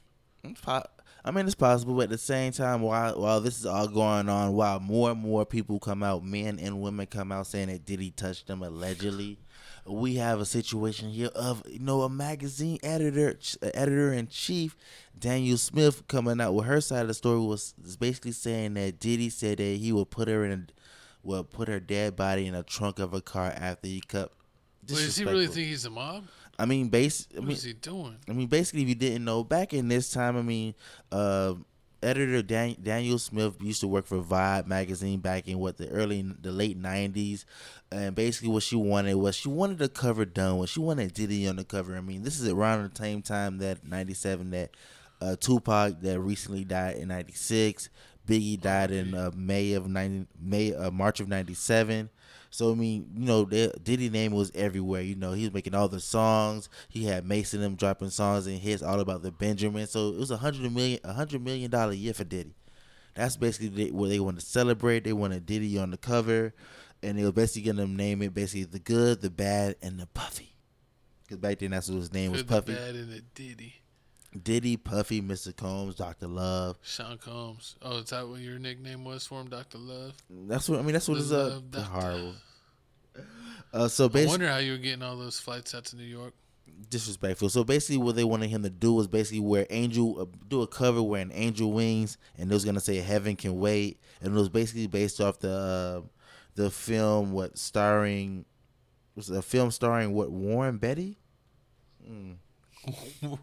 I mean, it's possible, but at the same time, while this is all going on, while more and more people come out, men and women come out saying that Diddy touched them allegedly, we have a situation here of a magazine editor in chief, Daniel Smith, coming out with her side of the story was basically saying that Diddy said that he would put her dead body in the trunk of a car after he cut. Wait, does he really think he's a mob? I mean, what is he doing? I mean, basically, if you didn't know, back in this time, I mean, editor Daniel Smith used to work for Vibe magazine back in the late 90s, and basically what she wanted the cover done. She wanted Diddy on the cover. I mean, this is around the same time that 97 that Tupac that recently died in 96, Biggie died in March of 97. So I mean, Diddy's name was everywhere. He was making all the songs. He had Mason them dropping songs and hits all about the Benjamin. So it was $100 million year for Diddy. That's basically what they wanted to celebrate. They wanted Diddy on the cover, and they were basically gonna name it basically the Good, the Bad, and the Puffy. Because back then that's what his name was, Puffy. The Bad, and the Diddy. Diddy, Puffy, Mr. Combs, Dr. Love. Sean Combs. Oh, is that what your nickname was for him, Dr. Love? That's what it's horrible. So I wonder how you were getting all those flights out to New York. Disrespectful. So basically, what they wanted him to do was basically do a cover wearing angel wings, and it was gonna say "Heaven Can Wait," and it was basically based off the film starring Warren Beatty.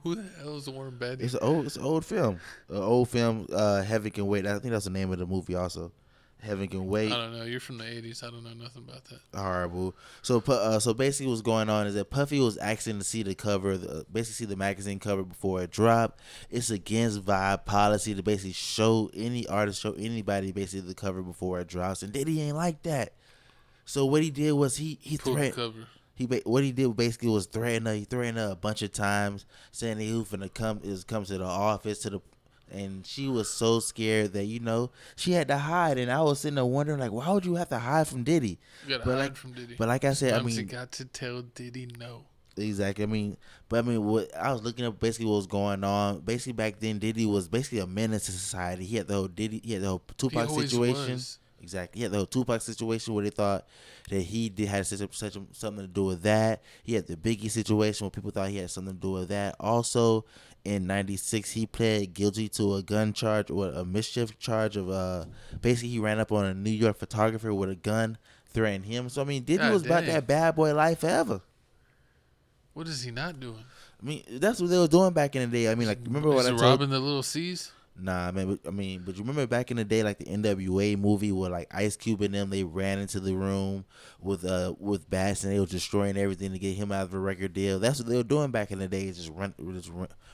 Who the hell is Warren Beatty? It's an old film. Heaven Can Wait. I think that's the name of the movie also. Heaven Can Wait. I don't know. You're from the 80s. I don't know nothing about that. Horrible. So basically what's going on is that Puffy was asking to see the cover, see the magazine cover before it dropped. It's against Vibe policy to basically show anybody basically the cover before it drops. And Diddy ain't like that. So what he did was he threatened. What he did basically was threaten her a bunch of times, saying he was finna come to the office and she was so scared that she had to hide. And I was sitting there wondering, like, why would you have to hide from Diddy? You gotta hide from Diddy. But like I said, Sometimes you got to tell Diddy no. Exactly. What I was looking up basically what was going on. Basically back then, Diddy was basically a menace to society. He had the whole Tupac situation. Was. Exactly. He had the whole Tupac situation where they thought that he had something to do with that. He had the Biggie situation where people thought he had something to do with that. Also, in 96, he pled guilty to a gun charge or a mischief charge of basically he ran up on a New York photographer with a gun, threatened him. So, I mean, Diddy was about that bad boy life forever. What is he not doing? I mean, that's what they were doing back in the day. I mean, like, remember what I told you? Robbing the little C's? Nah, man. But you remember back in the day, like the NWA movie where like Ice Cube and them, they ran into the room with Bass and they were destroying everything to get him out of a record deal. That's what they were doing back in the day,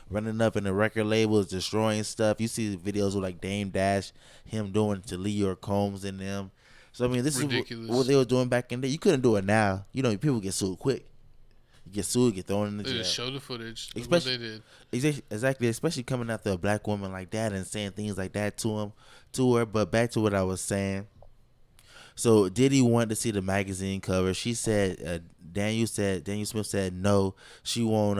running up in the record labels, destroying stuff. You see the videos with like Dame Dash, him doing to Leor Combs and them. So I mean, this Ridiculous. is what they were doing back in the day. You couldn't do it now. You know, people get sued quick. You get sued, get thrown in the They jail. just show the footage. Look what they did. Exactly, especially coming after a black woman like that and saying things like that to her. But back to what I was saying. So Diddy wanted to see the magazine cover. She said, Daniel Smith said no, she won't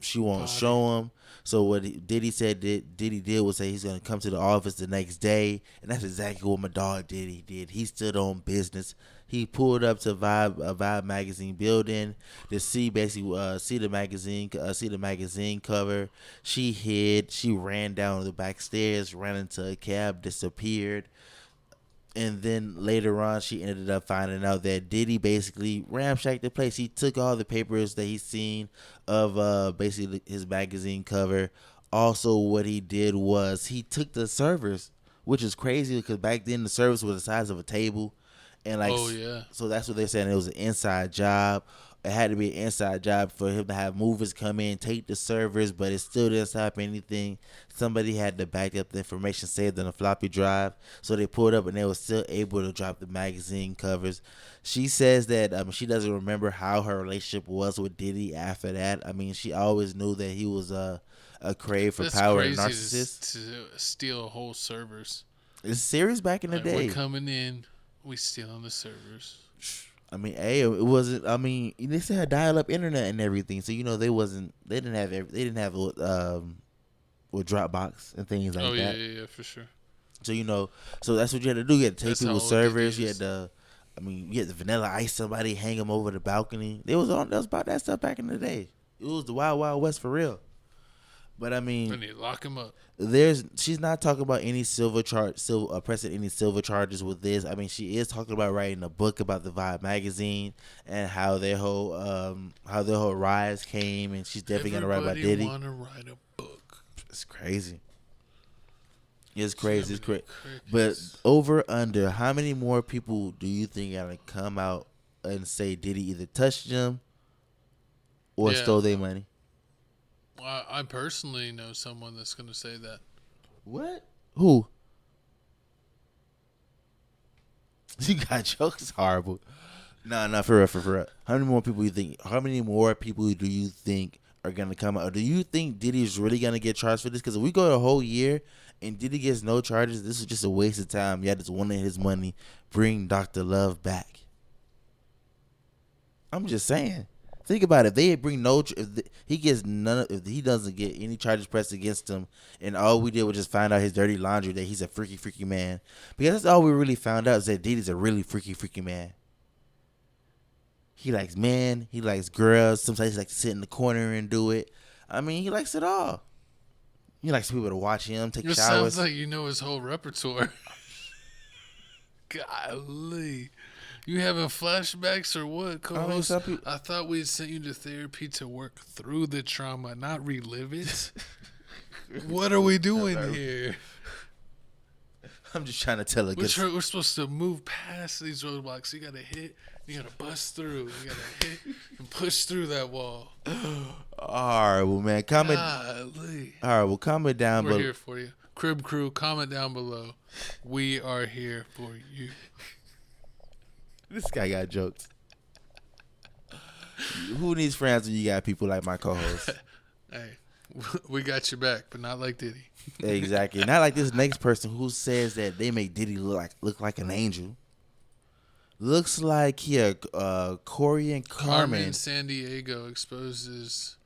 show him. So what Diddy did was say he's gonna come to the office the next day, and that's exactly what my dog Diddy did. He stood on business. He pulled up to Vibe magazine building to see the magazine cover. She hid. She ran down the back stairs, ran into a cab, disappeared. And then later on, she ended up finding out that Diddy basically ramshacked the place. He took all the papers that he's seen of basically his magazine cover. Also, what he did was he took the servers, which is crazy because back then the servers were the size of a table. And like, Oh, yeah. So that's what they're saying. It was an inside job. It had to be an inside job for him to have movers come in, take the servers, but it still didn't stop anything. Somebody had to back up the information saved on a floppy drive, so they pulled up and they were still able to drop the magazine covers. She says that she doesn't remember how her relationship was with Diddy after that. I mean, she always knew that he was a crave for power and narcissist. To steal whole servers. It's serious back in the day. We're coming in, we stealing the servers. I mean, it wasn't. I mean, they still had dial-up internet and everything, so you know they didn't have with Dropbox and things like that. Yeah, for sure. So you know, so that's what you had to do. You had to take people's servers. You had to, you had to Vanilla Ice somebody, hang them over the balcony. That was about that stuff back in the day. It was the Wild Wild West for real. But I mean, and they lock him up. She's not talking about any pressing any silver charges with this. I mean, she is talking about writing a book about the Vibe magazine and how their whole rise came, and she's definitely gonna write about Diddy. Want to write a book? It's crazy. It's crazy. It's crazy. But over under, how many more people do you think are gonna come out and say Diddy either touched them or stole their money? I personally know someone that's going to say that. What? Who? You got jokes horrible. No, for real. How many more people do you think are going to come out? Or do you think Diddy's really going to get charged for this? Because if we go the whole year and Diddy gets no charges, this is just a waste of time. Yeah, just wanting his money. Bring Dr. Love back. I'm just saying. Think about it. If they bring if he doesn't get any charges pressed against him, and all we did was just find out his dirty laundry, that he's a freaky man. Because that's all we really found out, is that Diddy's a really freaky man. He likes men. He likes girls. Sometimes he likes to sit in the corner and do it. I mean, he likes it all. He likes people to watch him, take showers. It sounds like you know his whole repertoire. Golly. You having flashbacks or what, co-host? I thought we had sent you to therapy to work through the trauma, not relive it. What are we doing here? I'm just trying to tell a good... We're supposed to move past these roadblocks. You got to hit, you got to bust through. You got to hit and push through that wall. All right, well, man, comment... Golly. All right, well, comment down below. We're here for you. Crib Crew, comment down below. We are here for you. This guy got jokes. Who needs friends when you got people like my co-host? Hey, we got your back, but not like Diddy. Exactly. Not like this next person who says that they make Diddy look like an angel. Looks like Corey and Carmen. San Diego exposes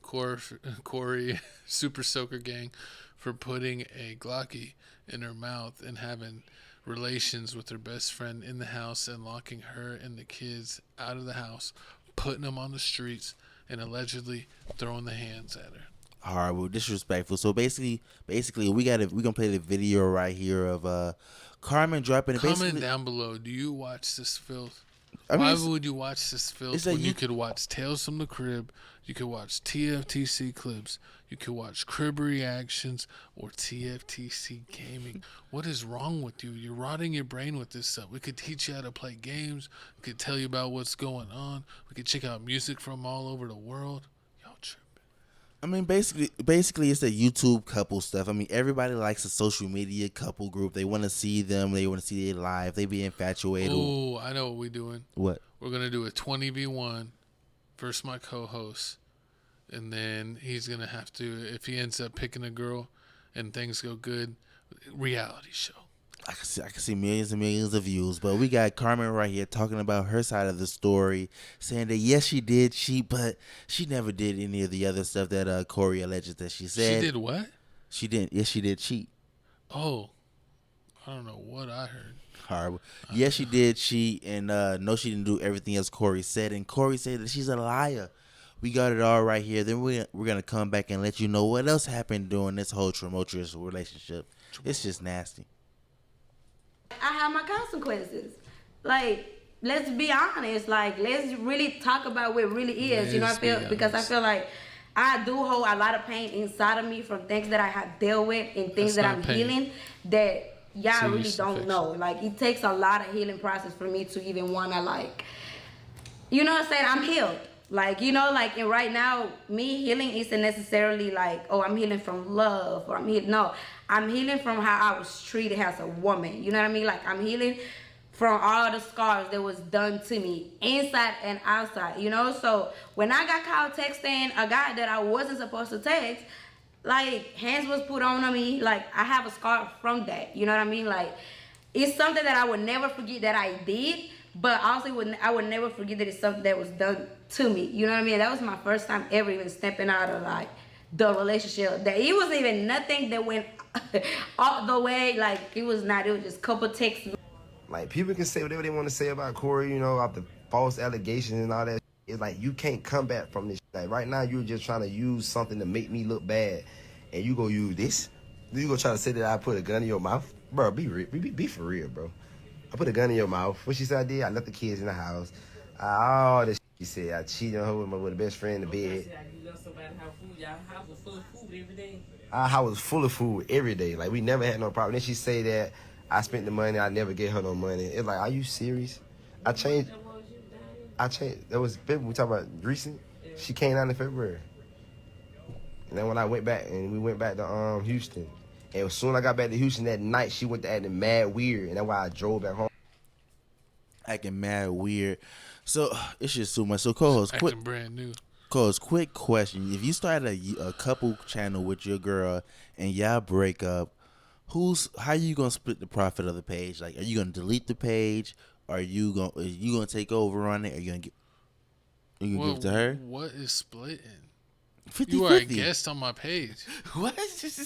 Corey Super Soaker Gang for putting a Glocky in her mouth and having relations with her best friend in the house and locking her and the kids out of the house, putting them on the streets, and allegedly throwing the hands at her. Horrible, disrespectful. So basically, we're gonna play the video right here of Carmen dropping. Comment down below. Do you watch this filth? Why would you watch this film when you you could watch Tales from the Crib, you could watch TFTC clips, you could watch Crib reactions, or TFTC gaming? What is wrong with you? You're rotting your brain with this stuff. We could teach you how to play games. We could tell you about what's going on. We could check out music from all over the world. Y'all tripping. I mean, basically, it's the YouTube couple stuff. I mean, everybody likes a social media couple group. They want to see them. They want to see their live. They be infatuated. Oh, I know what we're doing. What? We're going to do a 20v1 versus my co-host. And then he's going to have to, if he ends up picking a girl and things go good, reality show. I can see millions and millions of views, but we got Carmen right here talking about her side of the story, saying that yes, she did cheat, but she never did any of the other stuff that Corey alleges that she said. She did what? She didn't. Yes, she did cheat. Oh, I don't know what I heard. Horrible. Yes, she did cheat, and no, she didn't do everything else Corey said, and Corey said that she's a liar. We got it all right here. Then we're gonna come back and let you know what else happened during this whole tumultuous relationship. It's just nasty. I have my consequences. Like, let's be honest. Like, let's really talk about what it really is. You know, I feel like I do hold a lot of pain inside of me from things that I have dealt with and things that I'm healing that y'all really don't know. Like, it takes a lot of healing process for me to even want to, like, you know what I'm saying? I'm healed. Like, you know, like, and right now, me healing isn't necessarily like, oh, I'm healing from love, or I'm healing. No, I'm healing from how I was treated as a woman. You know what I mean? Like, I'm healing from all the scars that was done to me, inside and outside, you know? So, when I got caught texting a guy that I wasn't supposed to text, like, hands was put on me. Like, I have a scar from that. You know what I mean? Like, it's something that I would never forget that I did, but also I would never forget that it's something that was done to me. You know what I mean? That was my first time ever even stepping out of, like, the relationship. That it wasn't even nothing that went all the way. Like, it was just a couple texts. Like, people can say whatever they want to say about Corey, you know, about the false allegations and all that. It's like, you can't come back from this. Like, right now, you're just trying to use something to make me look bad, and you go use this. You go try to say that I put a gun in your mouth? Bro, be for real, bro. I put a gun in your mouth. What she said I did? I left the kids in the house. All this she said. I cheated on her with a best friend in the bed. Our house was full of food every day. Our house was full of food every day. Like, we never had no problem. Then she say that I spent the money. I never gave her no money. It's like, are you serious? I changed. That was February. We talking about recent. She came down in February. And then when I went back, and we went back to Houston. And as soon as I got back to Houston that night, she went to acting mad weird. And that's why I drove back home. Acting mad weird. So, it's just too much. So, co-host, Brand new. Co-host, quick question. If you started a couple channel with your girl and y'all break up, how you going to split the profit of the page? Like, are you going to delete the page? Are you going to take over on it? Are you going to give it to her? What is splitting? 50-50. You are a guest on my page. What?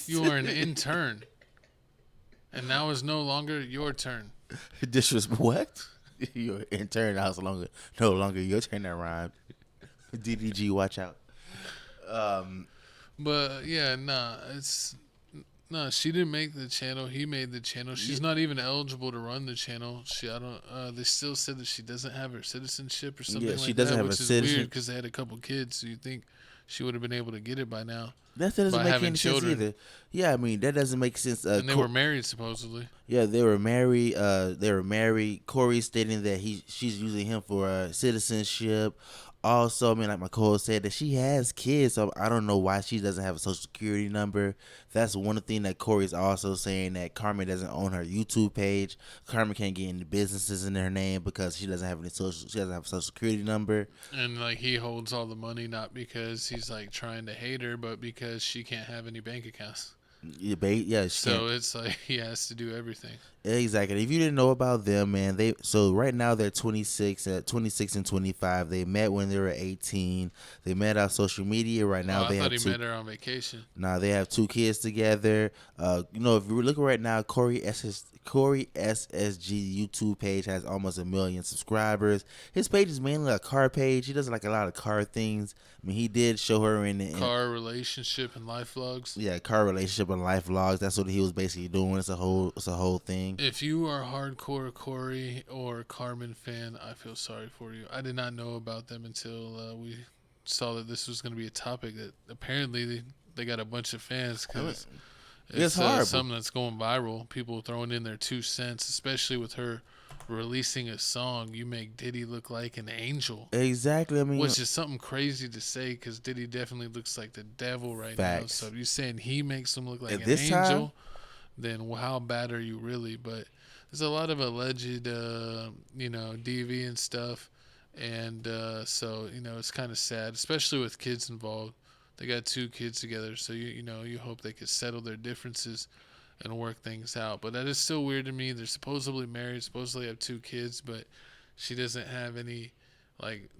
You are an intern. And now it's no longer your turn. This was what? You're an intern. Now it's no longer your turn. That rhymed. DDG, watch out. But yeah, she didn't make the channel. He made the channel. She's not even eligible to run the channel. They still said that she doesn't have her citizenship or something like that. Yeah, she doesn't have a citizenship. Which is weird because they had a couple kids, so you think she would have been able to get it by now. That doesn't make any sense either. Yeah, I mean, that doesn't make sense. And they were married, supposedly. Yeah, they were married. Corey stating that she's using him for citizenship. Also, I mean, like my co-host said, that she has kids, so I don't know why she doesn't have a social security number. That's one thing that Corey's also saying, that Carmen doesn't own her YouTube page. Carmen can't get any businesses in her name because she doesn't have a social security number. And like, he holds all the money not because he's like trying to hate her, but because she can't have any bank accounts. Yeah, so it's like he has to do everything. Exactly. If you didn't know about them, man, so right now they're 26 and 25. They met when they were 18. They met on social media. Right now, I thought he met her on vacation. Nah, they have 2 kids together. If you're looking right now, CoreySSG YouTube page has almost 1 million subscribers. His page is mainly a car page. He does like a lot of car things, I mean, he did show her in car relationship and life vlogs. Yeah, car relationship and life vlogs. That's what he was basically doing. It's a whole thing. If you are a hardcore Corey or Carmen fan, I feel sorry for you. I did not know about them until we saw that this was going to be a topic that apparently they got a bunch of fans because it's something that's going viral. People throwing in their 2 cents, especially with her releasing a song, "You Make Diddy Look Like an Angel." Exactly. I mean, which is something crazy to say because Diddy definitely looks like the devil right now. So if you're saying he makes him look like an angel, then how bad are you really? But there's a lot of alleged, DV and stuff, and so it's kind of sad, especially with kids involved. They got 2 kids together, so you hope they could settle their differences and work things out. But that is still weird to me. They're supposedly married, supposedly have 2 kids, but she doesn't have any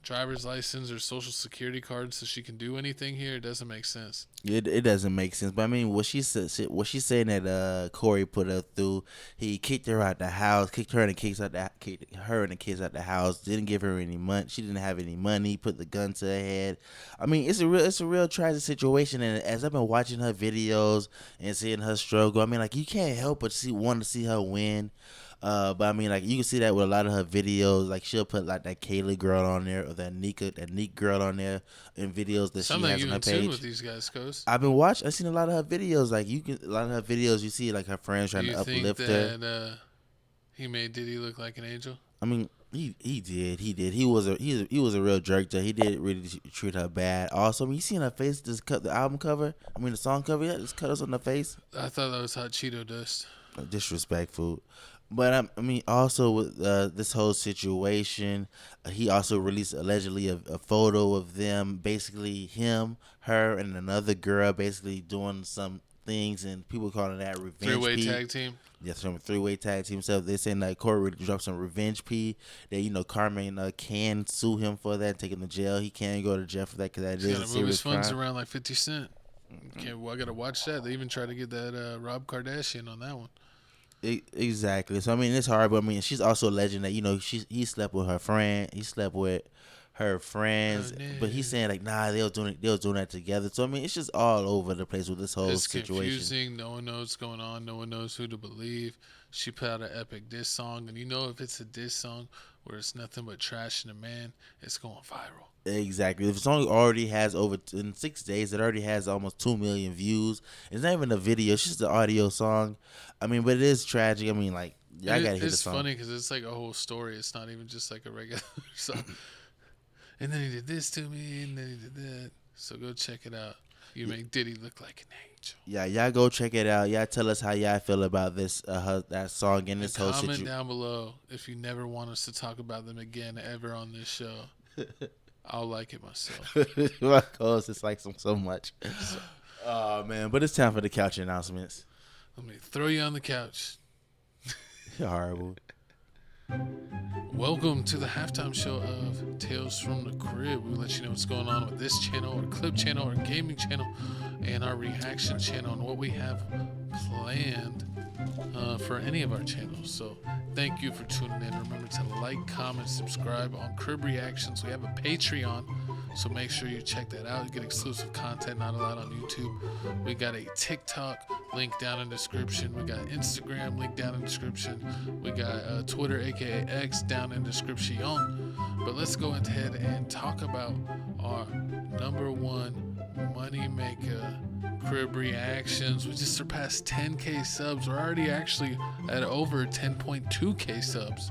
driver's license or social security card, so she can do anything here. It doesn't make sense. It doesn't make sense. But I mean, what she's saying that Corey put her through, he kicked her out the house, kicked her and the kids out the house, didn't give her any money. She didn't have any money. Put the gun to her head. I mean, it's a real tragic situation. And as I've been watching her videos and seeing her struggle, I mean, like, you can't help but want to see her win. But I mean, like, you can see that with a lot of her videos. Like, she'll put like that Kaylee girl on there or that Neek girl on there in videos that she has on her page. With these guys, Coast. I've seen a lot of her videos. Like, a lot of her videos, you see like her friends trying to uplift her. You think that he made Diddy look like an angel? I mean, he did. He was a real jerk. He did really treat her bad. Also, I mean, you seen her face just cut the album cover. I mean, the song cover. Yeah, just cut us on the face. I thought that was hot Cheeto dust. Disrespectful. But I mean, also with this whole situation, he also released allegedly a photo of them, basically him, her, and another girl, basically doing some things, and people calling that revenge. 3-way tag team. Yes, from a 3-way tag team. So they're saying that Corey dropped some revenge P. That Carmen can sue him for that, take him to jail. He can go to jail for that because that is a serious crime. He's gonna move his funds around like 50 Cent. Okay, well, I gotta watch that. They even tried to get that Rob Kardashian on that one. Exactly. So I mean, it's hard, but I mean, she's also alleging that he slept with her friend. He slept with her friends, but he's saying like, nah, they was doing that together. So I mean, it's just all over the place with this whole situation. It's confusing. No one knows what's going on. No one knows who to believe. She put out an epic diss song, and if it's a diss song where it's nothing but trash and a man, it's going viral. Exactly. If the song already has in 6 days, it already has almost 2 million views. It's not even a video; it's just an audio song. I mean, but it is tragic. I mean, like, I gotta hear the song. It's funny because it's like a whole story. It's not even just like a regular song. And then he did this to me, and then he did that. So go check it out. You make Diddy look like an angel. Yeah, y'all go check it out. Y'all tell us how y'all feel about this that song and this whole situation. Comment down below if you never want us to talk about them again ever on this show. I'll like it myself. Because it's like so much. Oh, man. But it's time for the couch announcements. Let me throw you on the couch. You're horrible. Welcome to the halftime show of Tales from the Crib. We'll let you know what's going on with this channel, or clip channel, or gaming channel, and our reaction channel, and what we have planned for any of our channels. So thank you for tuning in. Remember to like, comment, subscribe on Crib Reactions. We have a Patreon, so make sure you check that out. You get exclusive content not allowed on YouTube. We got a TikTok, link down in the description. We got Instagram, link down in the description. We got Twitter, aka X, down in the description. But let's go ahead and talk about our number one money maker, Crib Reactions. We just surpassed 10K subs. We're already actually at over 10.2K subs.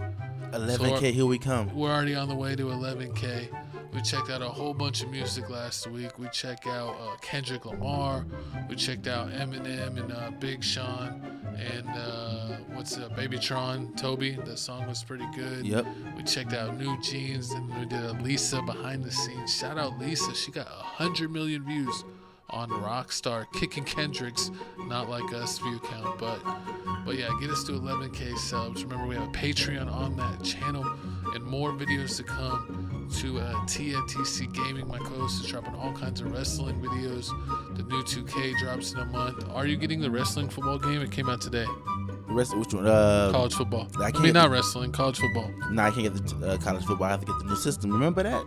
11K, so here we come. We're already on the way to 11K. We checked out a whole bunch of music last week. We checked out Kendrick Lamar. We checked out Eminem and Big Sean and Babytron, Toby. That song was pretty good. Yep. We checked out New Jeans, and we did a Lisa behind the scenes. Shout out Lisa. She got 100 million views on Rockstar, kicking Kendrick's Not Like Us view count. But yeah, get us to 11K subs. Remember, we have a Patreon on that channel and more videos to come. To TFTC Gaming, my co-host is dropping all kinds of wrestling videos. The new 2K drops in a month. Are you getting the wrestling football game? It came out today. Which one? College football. I mean, not wrestling, college football. No, I can't get the college football. I have to get the new system. Remember that?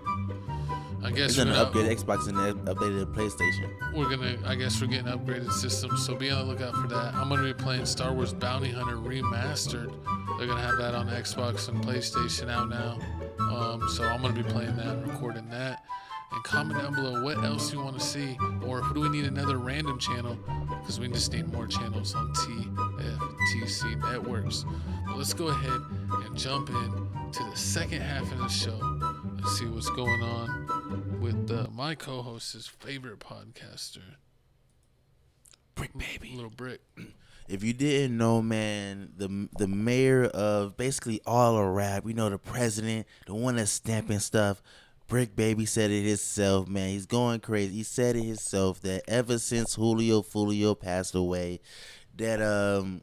I guess It's we're gonna gonna upgrade Xbox and update the PlayStation. I guess we're getting upgraded systems, so be on the lookout for that. I'm gonna be playing Star Wars Bounty Hunter Remastered. They're gonna have that on Xbox and PlayStation out now. So I'm gonna be playing that and recording that. And comment down below what else you want to see, or do we need another random channel? Because we just need more channels on TFTC networks. But let's go ahead and jump in to the second half of the show and see what's going on with my co-host's favorite podcaster, Bricc Baby. Little Bricc. If you didn't know, man, the mayor of basically all of rap, the president, the one that's stamping stuff, Bricc Baby said it himself, man. He's going crazy. He said it himself that ever since Julio passed away, that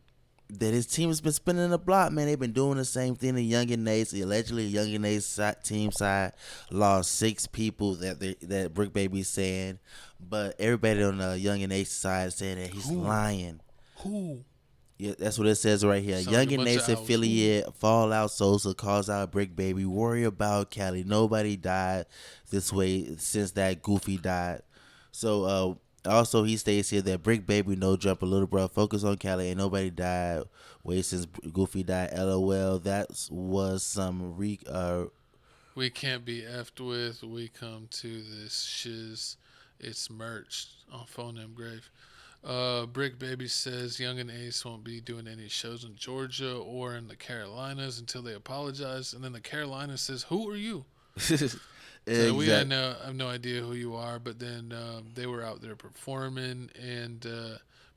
his team has been spinning the block, man. They've been doing the same thing. The Youngeen Ace, allegedly Youngeen Ace team side lost 6 people that Bricc Baby's saying, but everybody on the Youngeen Ace side saying that he's lying. Who? Yeah, that's what it says right here. Youngeen Ace affiliate fallout Sosa calls out Bricc Baby. Worry about Cali. Nobody died this way since that Goofy died. So also he states here that Bricc Baby no jump a little bro. Focus on Cali. Ain't nobody died way since Goofy died. LOL. That was some We can't be effed with. We come to this shiz. It's merch on Phone Name Grave. Bricc Baby says Youngeen Ace won't be doing any shows in Georgia or in the Carolinas until they apologize. And then the Carolinas says, "Who are you?" So we have no idea who you are. But then they were out there performing, and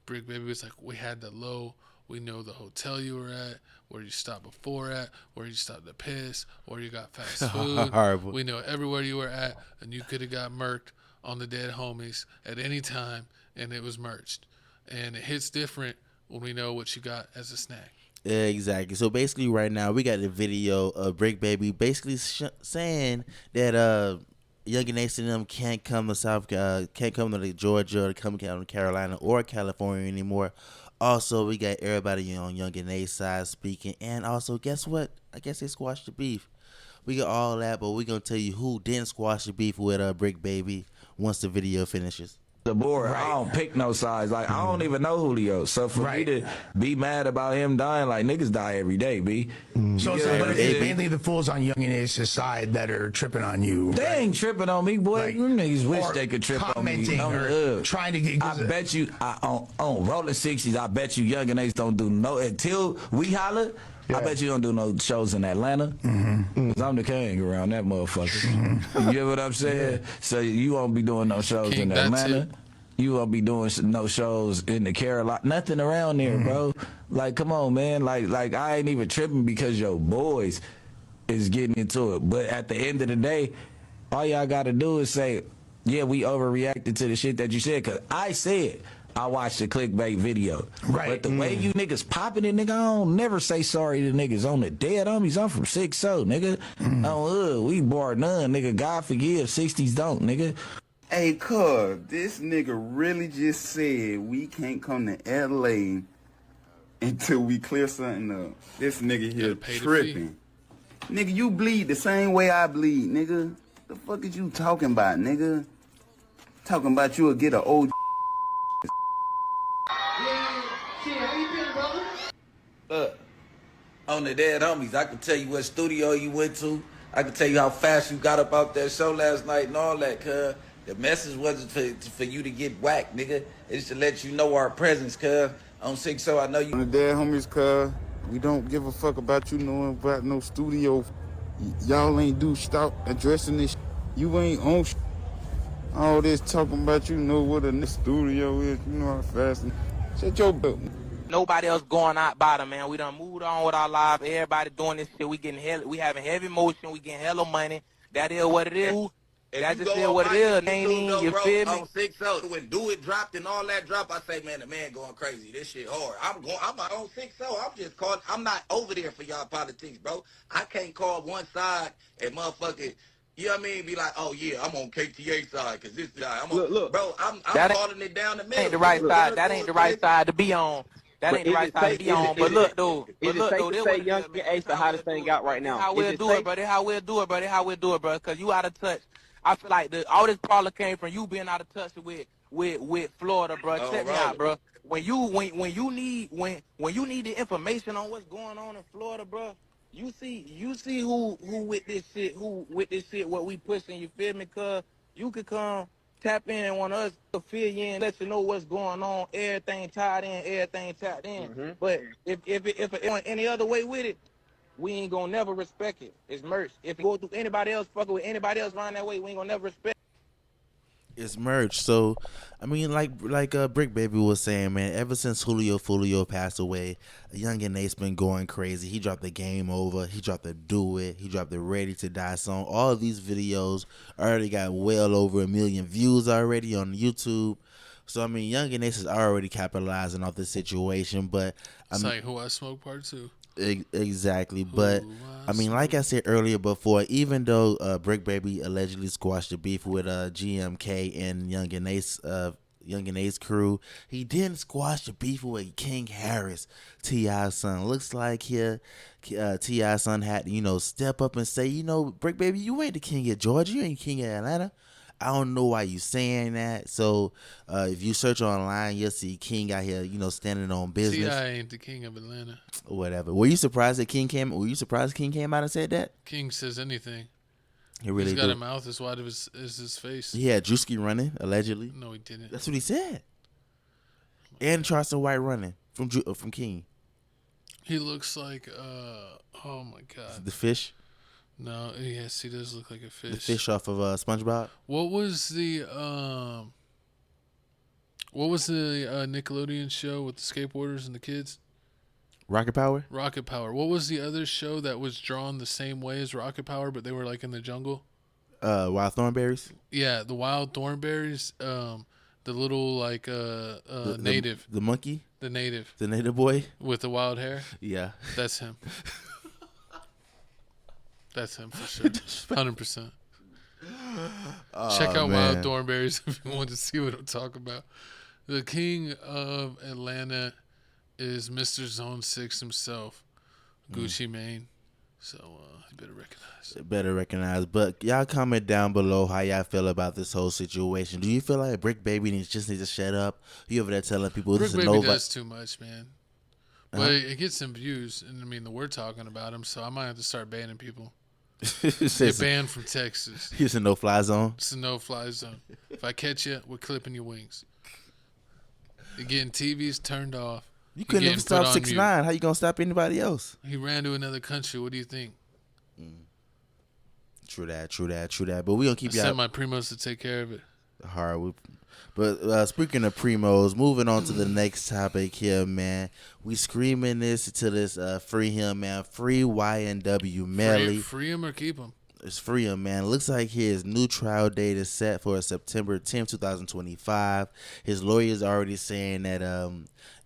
Bricc Baby was like, "We had the low. We know the hotel you were at, where you stopped before at, where you stopped to piss, where you got fast food. We know everywhere you were at, and you could have got murked on the dead homies at any time, and it was merged. And it hits different when we know what you got as a snack." Exactly. So basically right now we got the video of Bricc Baby basically saying that Youngeen Ace and them can't come to can't come to Georgia or come to Carolina or California anymore. Also, we got everybody on Youngeen Ace side speaking, and also guess what? I guess they squashed the beef. We got all that, but we're gonna tell you who didn't squash the beef with Bricc Baby once the video finishes. The board, I don't pick no sides. Like, I don't even know Julio. So for me to be mad about him dying, like, niggas die every day, B. So it's mainly the fools on Youngeen Ace's side that are tripping on you. They ain't tripping on me, boy. Them niggas wish they could trip on me. Or trying to get. I bet you, on Rolling 60s, I bet you Youngeen Ace don't do no, until we holler, I bet you don't do no shows in Atlanta. Cause I'm the king around that motherfucker. You get what I'm saying? So you won't be doing no shows in Atlanta. You won't be doing no shows in the Carolina. Nothing around there, bro. Like, come on, man. Like I ain't even tripping because your boys is getting into it. But at the end of the day, all y'all got to do is say, yeah, we overreacted to the shit that you said. Cause I said, I watched the clickbait video. Right. But the way you niggas popping it, nigga, I don't never say sorry to niggas on the dead homies. I'm from 6-0, nigga. We bar none, nigga. God forgive, 60s don't, nigga. Hey, cuz, this nigga really just said we can't come to LA until we clear something up. This nigga here tripping. Nigga, you bleed the same way I bleed, nigga. The fuck is you talking about, nigga? Talking about you'll get an old Look, on the dead homies, I can tell you what studio you went to. I can tell you how fast you got up out that show last night and all that, cuz. The message wasn't for you to get whacked, nigga. It's to let you know our presence, cuz. On 6-0, I know you. On the dead homies, cuz. We don't give a fuck about you knowing about no studio. Y'all ain't stop addressing this. You ain't on all this talking about you know what a studio is. You know how fast. Shut your butt. Nobody else going out bottom, man. We done moved on with our lives. Everybody doing this shit. We having heavy motion. We getting hella money. That is what it is. That just is what it is. You feel me? On 6-0, when Do It dropped and all that drop, I say, man, the man going crazy. This shit hard. I'm not on 6-0. I'm just calling. I'm not over there for y'all politics, bro. I can't call one side and motherfucking, you know what I mean? Be like, oh yeah, I'm on KTA side because this guy. Bro, I'm calling it down the middle. That ain't the right side. That ain't the right side to be on. That ain't the right side to be on. But look, dude. Is it safe to say Youngeen Ace the hottest thing out right now? How we'll do it, buddy. How we'll do it, buddy. How we'll do it, bro. Because you out of touch. I feel like all this problem came from you being out of touch with Florida, bro. Check me out, bro. When you need the information on what's going on in Florida, bro, you see who with this shit what we pushing, you feel me? Cause you could come tap in on us to fill you in, let you know what's going on, everything tied in, everything tapped in. But if it went any other way with it, we ain't gonna never respect it. It's merch. If you go through anybody else, fucking with anybody else around that way, we ain't gonna never respect it. It's merch. So, I mean, like Bricc Baby was saying, man, ever since Fulio passed away, Youngeen Nate's been going crazy. He dropped the Game Over. He dropped the Do It. He dropped the Ready to Die song. All of these videos already got well over 1 million views already on YouTube. So, I mean, Youngeen Nate is already capitalizing off this situation. But It's like Who I Smoke Part 2. Exactly, but I mean, like I said earlier before, even though Bricc Baby allegedly squashed the beef with GMK and Youngeen Nate's crew, he didn't squash the beef with King Harris, T.I.'s son. Looks like here, T.I.'s son had to, step up and say, Bricc Baby, you ain't the king of Georgia, you ain't king of Atlanta. I don't know why you saying that. So if you search online, you'll see King out here, standing on business. T.I. ain't the king of Atlanta. Whatever. Were you surprised that King came? Were you surprised King came out and said that? King says anything. He really He's got do. a mouth as wide as his face. He had Drewski running allegedly. No, he didn't. That's what he said. And Charleston White running from King. He looks like oh my god. The fish. No, yes, he does look like a fish. The fish off of SpongeBob. What was the Nickelodeon show with the skateboarders and the kids? Rocket Power? Rocket Power. What was the other show that was drawn the same way as Rocket Power, but they were like in the jungle? Wild Thornberries? Yeah, the Wild Thornberries. The little native. The monkey? The native. The native boy? With the wild hair? Yeah. That's him. That's him for sure. 100%. Check out Wild Thornberries if you want to see what I'm talking about. The king of Atlanta is Mr. Zone 6 himself, Gucci Mane. So you better recognize. But y'all comment down below how y'all feel about this whole situation. Do you feel like Bricc Baby just needs to shut up? You over there telling people this is Bricc Baby does too much, man. But it gets some views, and I mean, we're talking about him, so I might have to start banning people. Get banned from Texas. It's a no-fly zone. It's a no-fly zone. If I catch you, we're clipping your wings. You're getting TVs turned off. You couldn't even stop 6ix9ine. How you gonna stop anybody else? He ran to another country. What do you think? True that. But we gonna keep y'all. Sent my primos to take care of it. Hard. But speaking of primos, moving on to the next topic here, man. We screaming this to this free him, man. Free YNW Melly. Free him or keep him. It's free him, man. Looks like his new trial date is set for September 10th, 2025. His lawyer is already saying that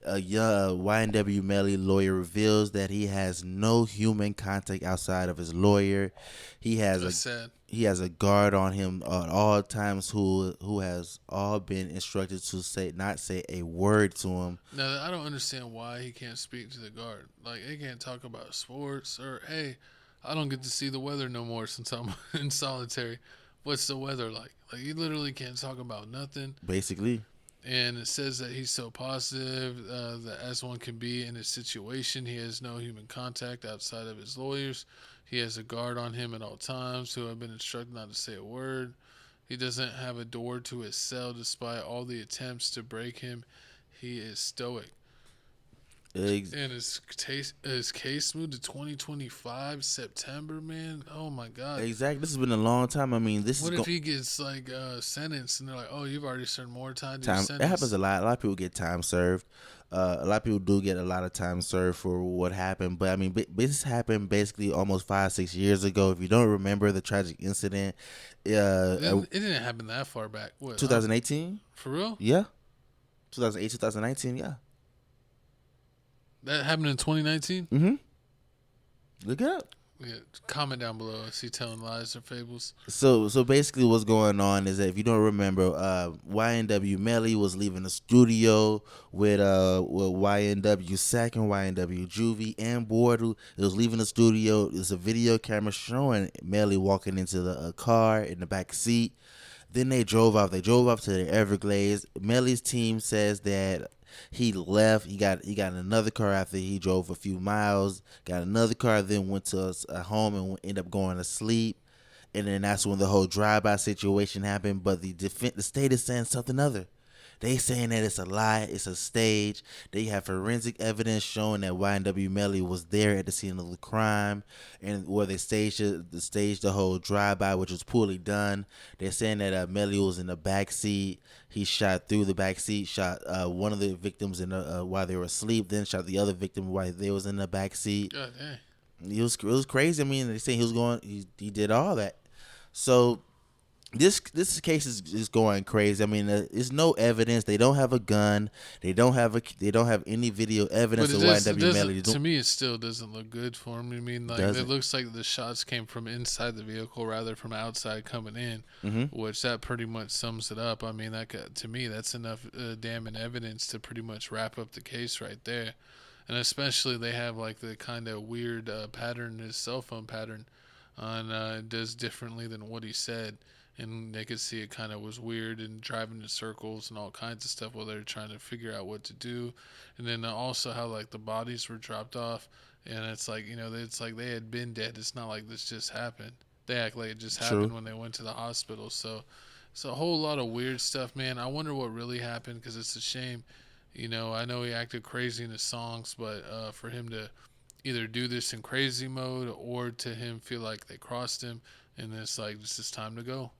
YNW Melly lawyer reveals that he has no human contact outside of his lawyer. He has a guard on him at all times who has all been instructed to not say a word to him. Now, I don't understand why he can't speak to the guard. Like, he can't talk about sports or, hey, I don't get to see the weather no more since I'm in solitary. What's the weather like? Like, he literally can't talk about nothing. Basically. And it says that he's so positive that as one can be in his situation, he has no human contact outside of his lawyers. He has a guard on him at all times who have been instructed not to say a word. He doesn't have a door to his cell despite all the attempts to break him. He is stoic. And his case moved to 2025 September, man. Oh my God! Exactly. This has been a long time. I mean, what if he gets like sentenced and they're like, "Oh, you've already served more time." It happens a lot. A lot of people get time served. A lot of people do get a lot of time served for what happened. But I mean, this happened basically almost 5-6 years ago. If you don't remember the tragic incident, it didn't happen that far back. What? 2018. For real? Yeah. 2008, 2019. Yeah. That happened in 2019? Mm-hmm. Look it up. Yeah, comment down below. Is he telling lies or fables? So basically, what's going on is that if you don't remember, YNW Melly was leaving the studio with YNW Sack and YNW Juvie and Bordu. It was leaving the studio. There's a video camera showing Melly walking into the car in the back seat. Then they drove off. They drove off to the Everglades. Melly's team says that he left. He got another car after he drove a few miles. Got another car. Then went to a home and ended up going to sleep. And then that's when the whole drive-by situation happened. But the state is saying something other. They saying that it's a lie, it's a stage. They have forensic evidence showing that YNW Melly was there at the scene of the crime, and where they staged the whole drive-by, which was poorly done. They're saying that Melly was in the back seat. He shot through the back seat, shot one of the victims while they were asleep, then shot the other victim while they was in the back seat. God dang. It was crazy. I mean, they say he did all that. So this case is going crazy. I mean, there's no evidence. They don't have a gun. They don't have any video evidence of YNW Melly. To me, it still doesn't look good for him. I mean, like it looks like the shots came from inside the vehicle rather from outside coming in, which that pretty much sums it up. I mean, to me, that's enough damning evidence to pretty much wrap up the case right there. And especially they have like the kind of weird pattern, his cell phone pattern, on does differently than what he said. And they could see it kind of was weird and driving in circles and all kinds of stuff while they're trying to figure out what to do. And then also how like the bodies were dropped off, and it's like, you know, it's like they had been dead. It's not like this just happened. They act like it just happened when they went to the hospital. So it's a whole lot of weird stuff, man. I wonder what really happened, because it's a shame. You know, I know he acted crazy in his songs, but for him to either do this in crazy mode or to him feel like they crossed him and it's like, this is time to go.